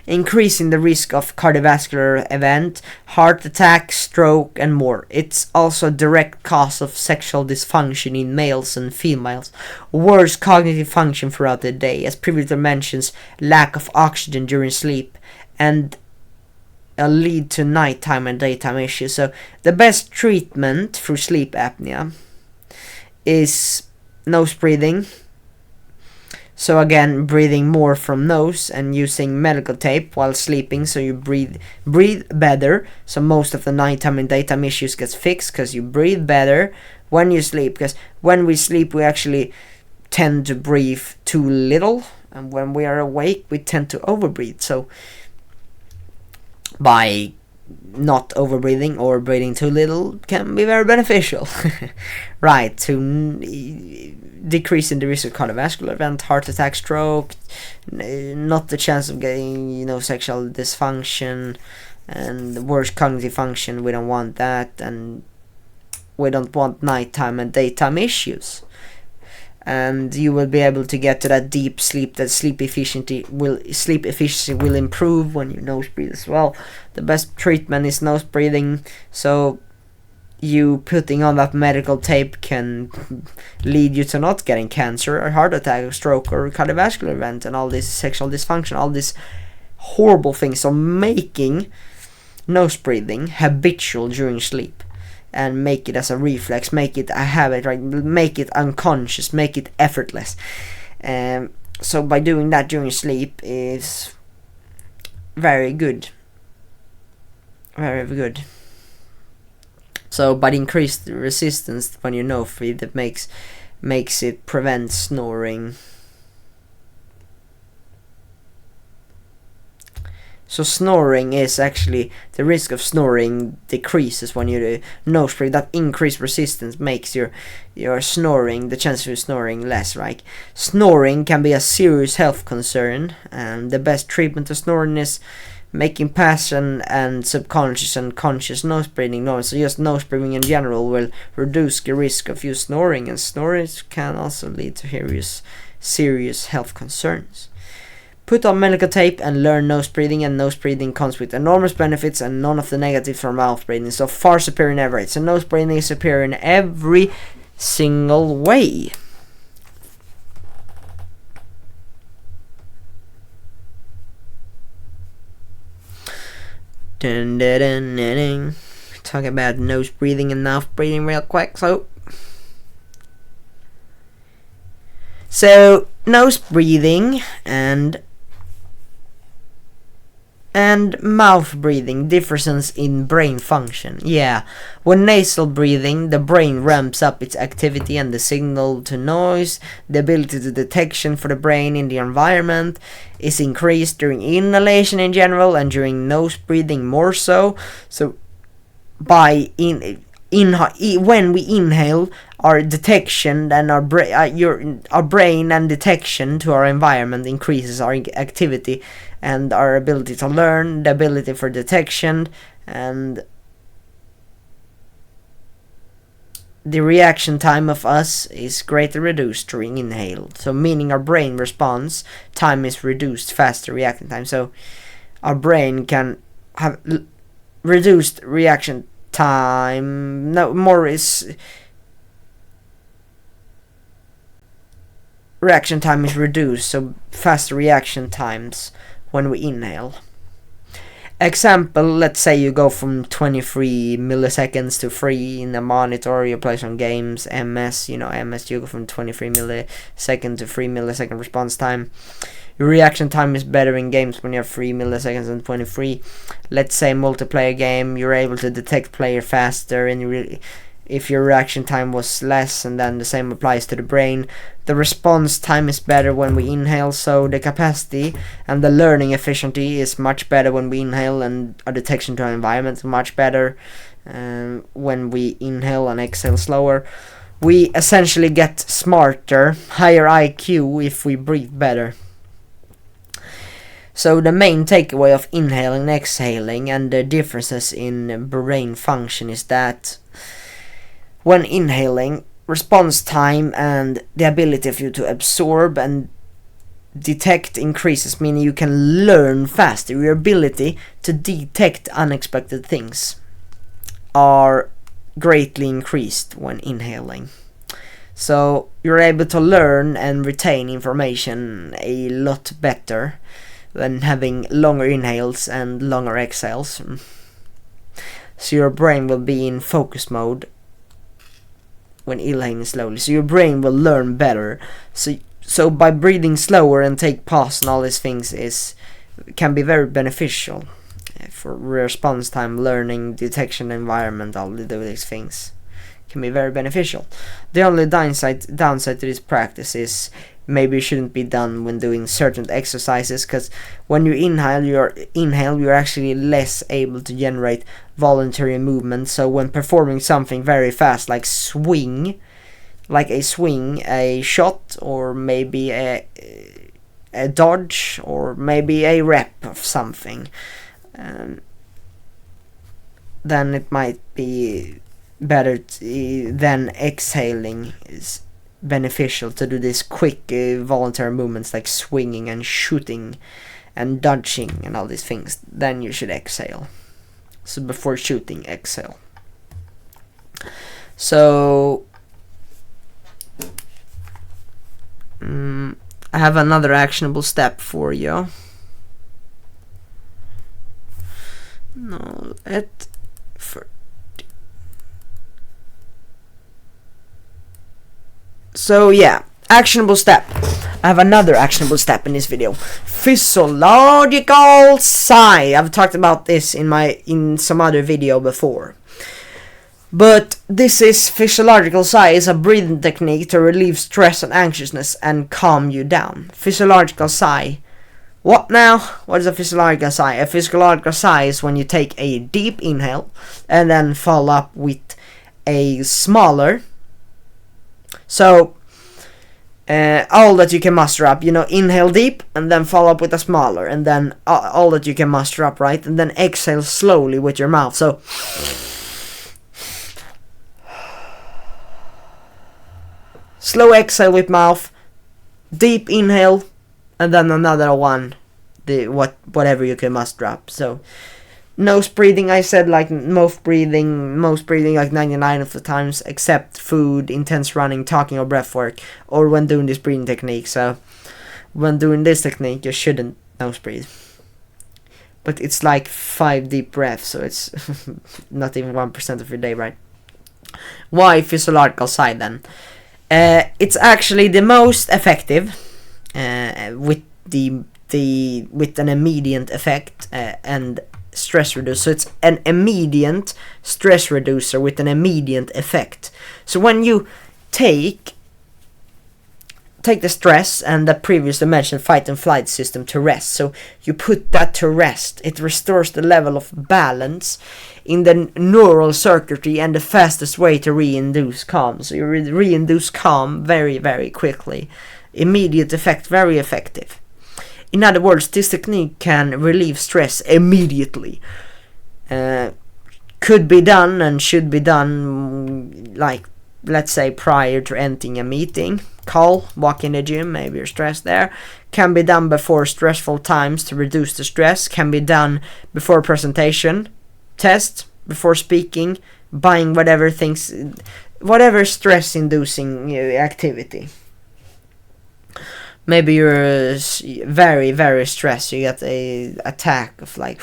increasing the risk of cardiovascular event, heart attack, stroke, and more. It's also a direct cause of sexual dysfunction in males and females, worse cognitive function throughout the day, as previously mentioned, lack of oxygen during sleep, and lead to nighttime and daytime issues. So the best treatment for sleep apnea is nose breathing. So again, breathing more from nose and using medical tape while sleeping, so you breathe better. So most of the nighttime and daytime issues gets fixed because you breathe better when you sleep. Because when we sleep, we actually tend to breathe too little, and when we are awake, we tend to overbreathe. So by not overbreathing or breathing too little can be very beneficial. Right, to decreasing the risk of cardiovascular event, heart attack, stroke, not the chance of getting sexual dysfunction and worse cognitive function. We don't want that, and we don't want nighttime and daytime issues. And you will be able to get to that deep sleep. That sleep efficiency will improve when you nose breathe as well. The best treatment is nose breathing. So you putting on that medical tape can lead you to not getting cancer or heart attack or stroke or cardiovascular event and all this sexual dysfunction, all these horrible things. So making nose breathing habitual during sleep, and make it as a reflex, make it a habit, right? Make it unconscious, make it effortless. So by doing that during sleep is very good. Very good. So, but increased resistance when you nose breathe, that makes it prevent snoring. So snoring is actually, the risk of snoring decreases when you nose breathe. That increased resistance makes your snoring, the chance of you snoring less, right? Snoring can be a serious health concern, and the best treatment of snoring is making passive and subconscious and conscious nose breathing noise. So just nose breathing in general will reduce the risk of you snoring, and snoring can also lead to serious health concerns. Put on medical tape and learn nose breathing, and nose breathing comes with enormous benefits and none of the negatives from mouth breathing, so far superior in every way. So nose breathing is superior in every single way. Dun, dun, dun, dun, dun. Talk about nose breathing and mouth breathing real quick. So nose breathing and mouth breathing, differences in brain function. Yeah, when nasal breathing, the brain ramps up its activity and the signal to noise. The ability to detection for the brain in the environment is increased during inhalation in general, and during nose breathing more so. So by when we inhale, our detection and our brain and detection to our environment increases our activity and our ability to learn, the ability for detection, and the reaction time of us is greatly reduced during inhale. So meaning our brain response time is reduced, faster reaction time. So our brain can have reduced reaction time. No more is reaction time is reduced, so faster reaction times when we inhale. Example, let's say you go from 23 milliseconds to 3 in a monitor, you play some games, MS, you go from 23 millisecond to 3 millisecond response time. Your reaction time is better in games when you have 3 milliseconds and 23. Let's say multiplayer game, you're able to detect player faster, and if your reaction time was less, and then the same applies to the brain. The response time is better when we inhale, so the capacity and the learning efficiency is much better when we inhale, and our detection to our environment is much better when we inhale and exhale slower. We essentially get smarter, higher IQ if we breathe better. So the main takeaway of inhaling and exhaling and the differences in brain function is that when inhaling, response time and the ability of you to absorb and detect increases, meaning you can learn faster. Your ability to detect unexpected things are greatly increased when inhaling. So you're able to learn and retain information a lot better than having longer inhales and longer exhales. So your brain will be in focus mode when inhaling slowly, so your brain will learn better. So by breathing slower and take pause and all these things can be very beneficial for response time, learning, detection, environment. All of these things can be very beneficial. The only downside to this practice is maybe it shouldn't be done when doing certain exercises, because when you inhale, you're actually less able to generate voluntary movement. So when performing something very fast, like a shot, or maybe a dodge, or maybe a rep of something, then it might be better than exhaling is beneficial to do these quick voluntary movements like swinging and shooting and dodging and all these things. Then you should exhale. So before shooting, exhale. So I have another actionable step for you. So yeah, actionable step. I have another actionable step in this video. physiological sigh. I've talked about this in some other video before. But this is physiological sigh is a breathing technique to relieve stress and anxiousness and calm you down. Physiological sigh. What now? What is a physiological sigh? A physiological sigh is when you take a deep inhale and then follow up with a smaller. So all that you can muster up, inhale deep and then follow up with a smaller, and then all that you can muster up, right? And then exhale slowly with your mouth. So slow exhale with mouth, deep inhale, and then another one, whatever you can muster up. So nose breathing, I said, like most breathing like 99 of the times, except food, intense running, talking, or breath work, or when doing this breathing technique. So when doing this technique, you shouldn't nose breathe. But it's like 5 deep breaths, so it's not even 1% of your day, right? Why physiological sigh then? It's actually the most effective with an immediate effect and stress reducer. So it's an immediate stress reducer with an immediate effect. So when you take the stress and the previously mentioned fight and flight system to rest, so you put that to rest, it restores the level of balance in the neural circuitry and the fastest way to re-induce calm. So you re-induce calm very, very quickly. Immediate effect, very effective. In other words, this technique can relieve stress immediately. Could be done and should be done, like, let's say prior to entering a meeting, call, walk in the gym, maybe you're stressed there. Can be done before stressful times to reduce the stress. Can be done before presentation, test, before speaking, buying whatever stress-inducing activity. Maybe you're very, very stressed. You get a attack of like,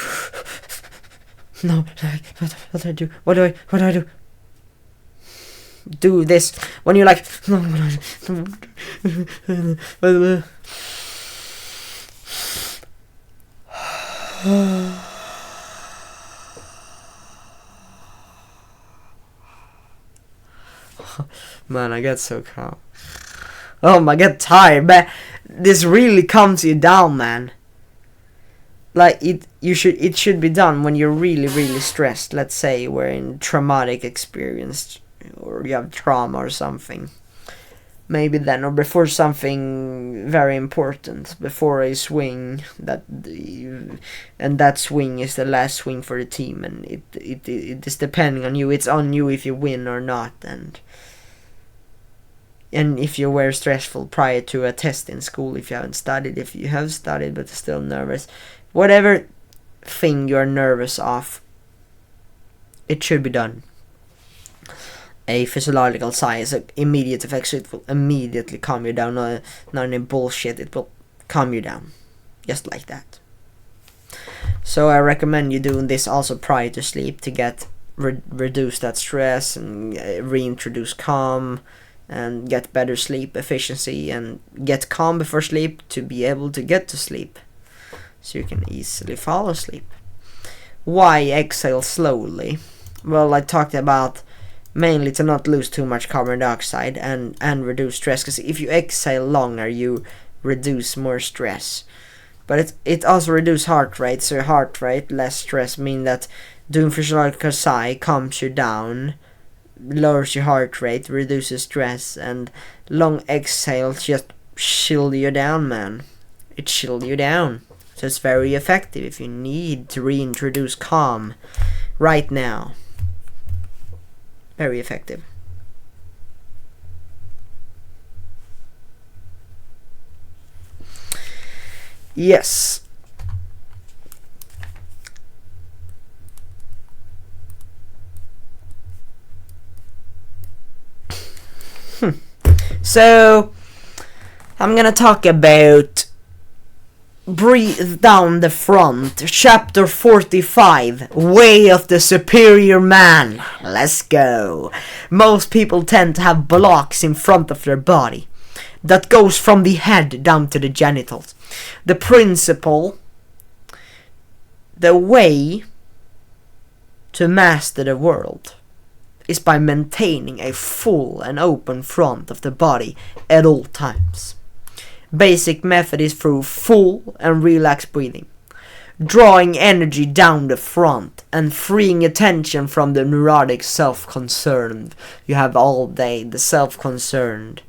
no, like, what do I do? What do I do? Do this when you're like, man, I get so calm. Oh, I get tired, but this really calms you down, man. Like it should be done when you're really, really stressed. Let's say we're in traumatic experience, or you have trauma or something. Maybe then, or before something very important, before a swing and that swing is the last swing for the team, and it is depending on you. It's on you if you win or not, and if you were stressful prior to a test in school, if you haven't studied, if you have studied but still nervous, whatever thing you're nervous of, it should be done. A physiological sigh is an immediate effect, so it will immediately calm you down. Not any bullshit, it will calm you down. Just like that. So I recommend you doing this also prior to sleep to get reduce that stress and reintroduce calm and get better sleep efficiency, and get calm before sleep to be able to get to sleep so you can easily fall asleep. Why exhale slowly? Well, I talked about mainly to not lose too much carbon dioxide and reduce stress, because if you exhale longer you reduce more stress, but it also reduces heart rate. So your heart rate, less stress, mean that doing physiological sigh calms you down, lowers your heart rate, reduces stress, and long exhales just chill you down, man. It chill you down. So it's very effective if you need to reintroduce calm right now. Very effective. Yes. So I'm gonna talk about Breathe Down the Front, chapter 45, Way of the Superior Man. Let's go. Most people tend to have blocks in front of their body. that goes from the head down to the genitals. The principle, the way to master the world is by maintaining a full and open front of the body at all times. Basic method is through full and relaxed breathing, drawing energy down the front and freeing attention from the neurotic self-concerned you have all day, the self-concerned.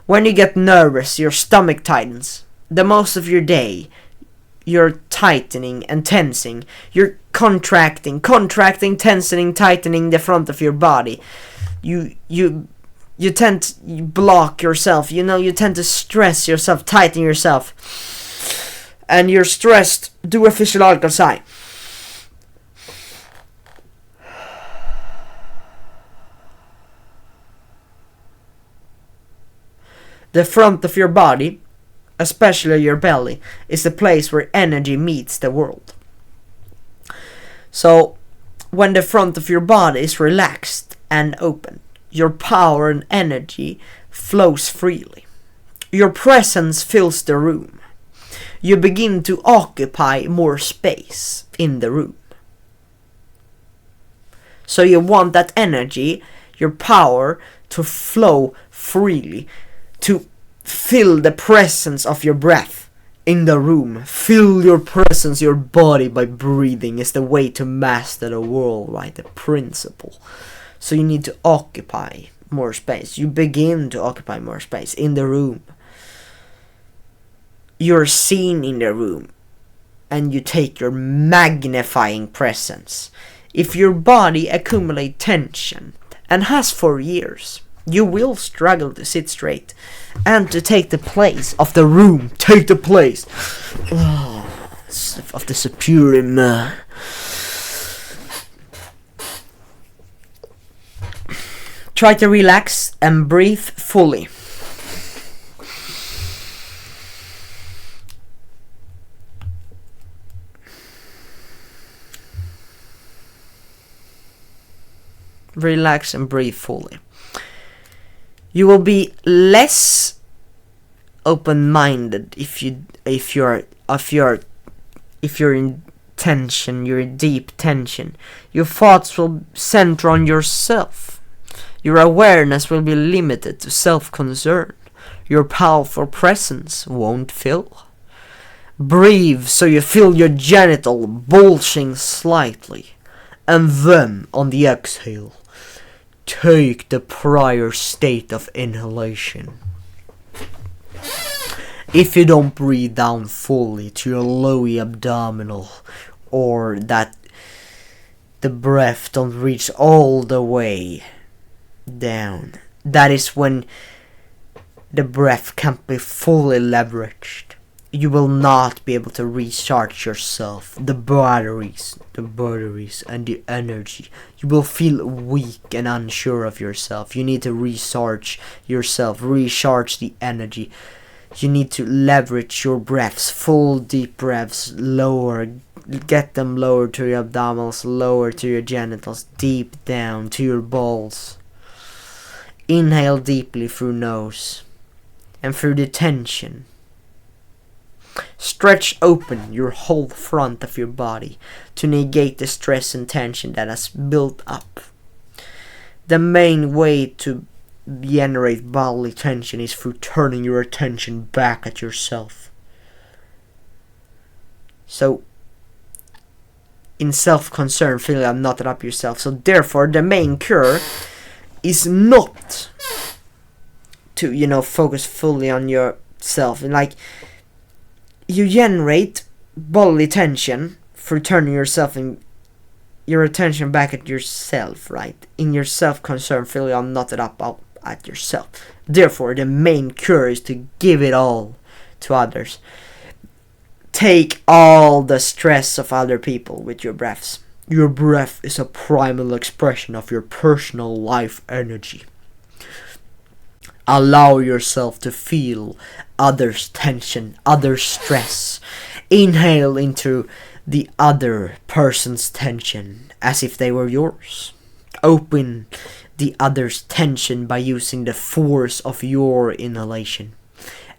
When you get nervous, your stomach tightens. The most of your day, you're tightening and tensing. You're contracting, tensing, tightening the front of your body. You tend to block yourself. You tend to stress yourself, tighten yourself. And you're stressed. Do a physiological sigh. The front of your body, especially your belly, is the place where energy meets the world. So, when the front of your body is relaxed and open, your power and energy flows freely. Your presence fills the room. You begin to occupy more space in the room. So you want that energy, your power, to flow freely, to fill the presence of your breath in the room. Fill your presence, your body, by breathing is the way to master the world, right? The principle. So you need to occupy more space. You begin to occupy more space in the room. You're seen in the room, and you take your magnifying presence. If your body accumulates tension, and has for years, you will struggle to sit straight and to take the place of the room. Take the place of the supreme. Try to relax and breathe fully. Relax and breathe fully. You will be less open-minded if you're in tension, you're in deep tension. Your thoughts will center on yourself. Your awareness will be limited to self-concern. Your powerful presence won't fill. Breathe so you feel your genital bulging slightly, and then on the exhale, take the prior state of inhalation. If you don't breathe down fully to your lower abdominal, or that the breath don't reach all the way down, that is when the breath can't be fully leveraged. You will not be able to recharge yourself, the batteries and the energy. You will feel weak and unsure of yourself. You need to recharge yourself, recharge the energy. You need to leverage your breaths, full deep breaths, lower, get them lower to your abdominals, lower to your genitals, deep down to your balls. Inhale deeply through nose and through the tension. Stretch open your whole front of your body to negate the stress and tension that has built up. The main way to generate bodily tension is through turning your attention back at yourself. So, in self-concern, feeling I'm not up yourself. So therefore, the main cure is not to, focus fully on yourself. And you generate bodily tension for turning yourself and your attention back at yourself, right? In your self-concern, feeling I'm not up at yourself. Therefore, the main cure is to give it all to others. Take all the stress of other people with your breaths. Your breath is a primal expression of your personal life energy. Allow yourself to feel others' tension, others' stress. Inhale into the other person's tension as if they were yours. Open the other's tension by using the force of your inhalation.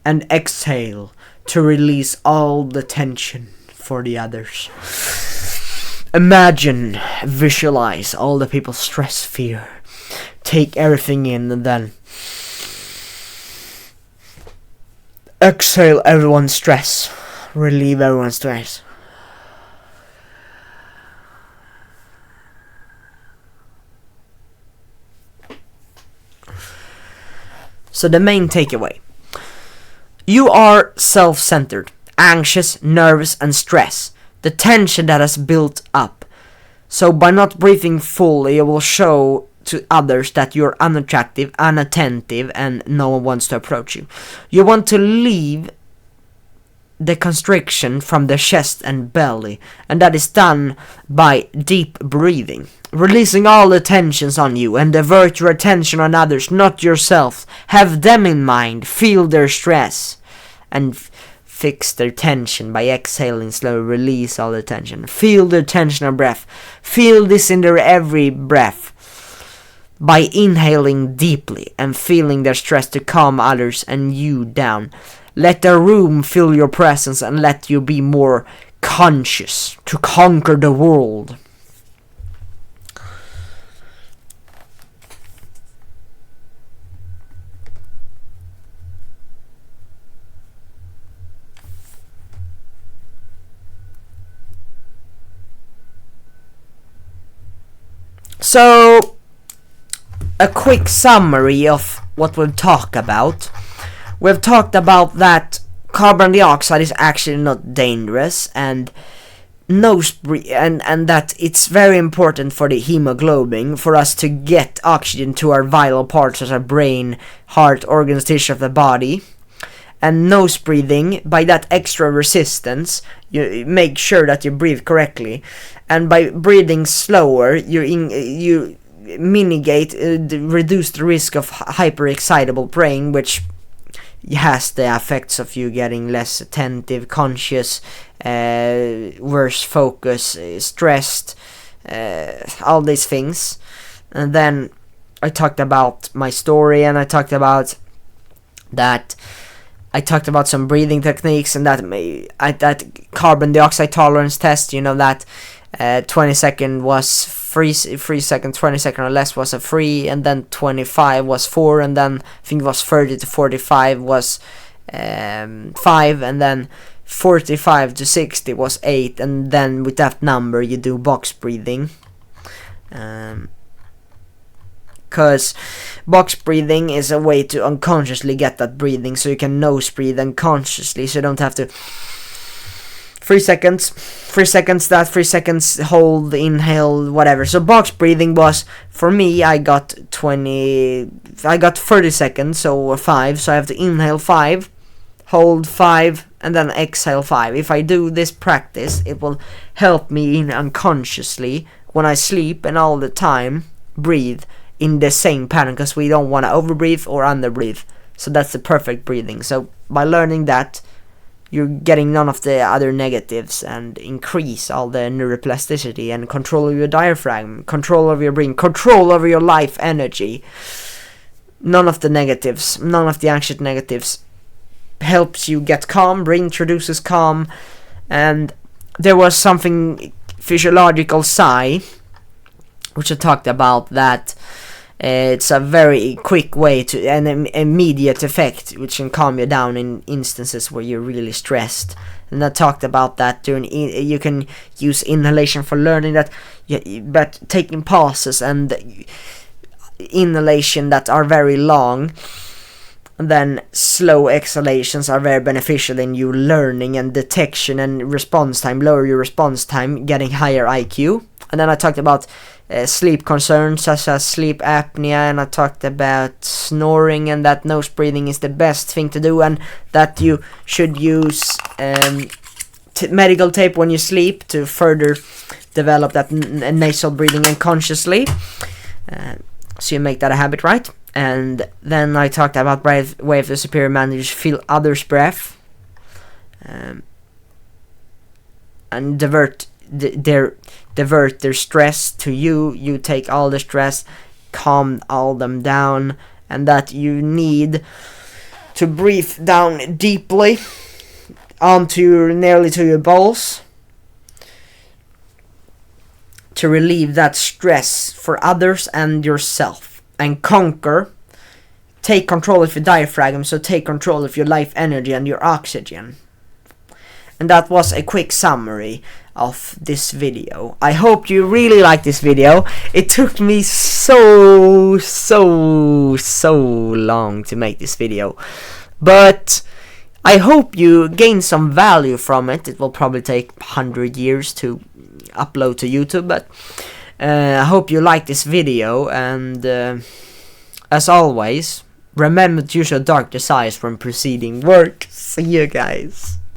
And exhale to release all the tension for the others. Imagine, visualize all the people's stress, fear. Take everything in and then exhale everyone's stress. Relieve everyone's stress. So the main takeaway. You are self-centered, anxious, nervous, and stressed. The tension that has built up. So by not breathing fully, it will show to others that you're unattractive, unattentive, and no one wants to approach you. You want to leave the constriction from the chest and belly, and that is done by deep breathing, releasing all the tensions on you and divert your attention on others, not yourself. Have them in mind, feel their stress, and fix their tension by exhaling slowly. Release all the tension. Feel the tension of breath. Feel this in their every breath by inhaling deeply and feeling their stress to calm others and you down. Let the room feel your presence and let you be more conscious to conquer the world. So, a quick summary of what we've talked about. We've talked about that carbon dioxide is actually not dangerous, and and that it's very important for the hemoglobin for us to get oxygen to our vital parts such as brain, heart, organs, tissue of the body. And nose breathing, by that extra resistance, you make sure that you breathe correctly, and by breathing slower, you mitigate, reduce the risk of hyperexcitable brain, which has the effects of you getting less attentive, conscious, worse focus, stressed, all these things. And then I talked about my story, and I talked about some breathing techniques, and that carbon dioxide tolerance test, that 20 second was 3 seconds, 20 second or less was a 3, and then 25 was 4, and then I think it was 30 to 45 was 5, and then 45 to 60 was 8, and then with that number you do box breathing. Because box breathing is a way to unconsciously get that breathing, so you can nose breathe unconsciously, so you don't have to 3 seconds, 3 seconds, 3 seconds, hold, inhale, whatever. So box breathing was, for me, I got 30 seconds, so 5, so I have to inhale 5, hold 5, and then exhale 5. If I do this practice, it will help me unconsciously when I sleep and all the time breathe in the same pattern, because we don't want to overbreathe or underbreathe. So that's the perfect breathing. So by learning that, you're getting none of the other negatives and increase all the neuroplasticity and control of your diaphragm, control of your brain, control over your life energy. None of the negatives, none of the anxious negatives helps you get calm. Brain introduces calm. And there was something physiological sigh, which I talked about, that it's a very quick way to an immediate effect which can calm you down in instances where you're really stressed. And I talked about that during you can use inhalation for learning that, but taking pauses and inhalation that are very long, and then slow exhalations are very beneficial in you learning and detection and response time. Lower your response time, getting higher IQ. And then I talked about sleep concerns such as sleep apnea, and I talked about snoring, and that nose breathing is the best thing to do, and that you should use medical tape when you sleep to further develop that nasal breathing unconsciously, so you make that a habit, right? And then I talked about way of the superior man. You feel others' breath, and divert their stress to you. You take all the stress, calm all them down, and that you need to breathe down deeply onto nearly to your balls to relieve that stress for others and yourself, and take control of your diaphragm, so take control of your life energy and your oxygen. And that was a quick summary of this video. I hope you really like this video. It took me so long to make this video, but I hope you gain some value from it. It will probably take 100 years to upload to YouTube, but I hope you like this video, and as always, remember to use your dark desires when proceeding work. See you guys.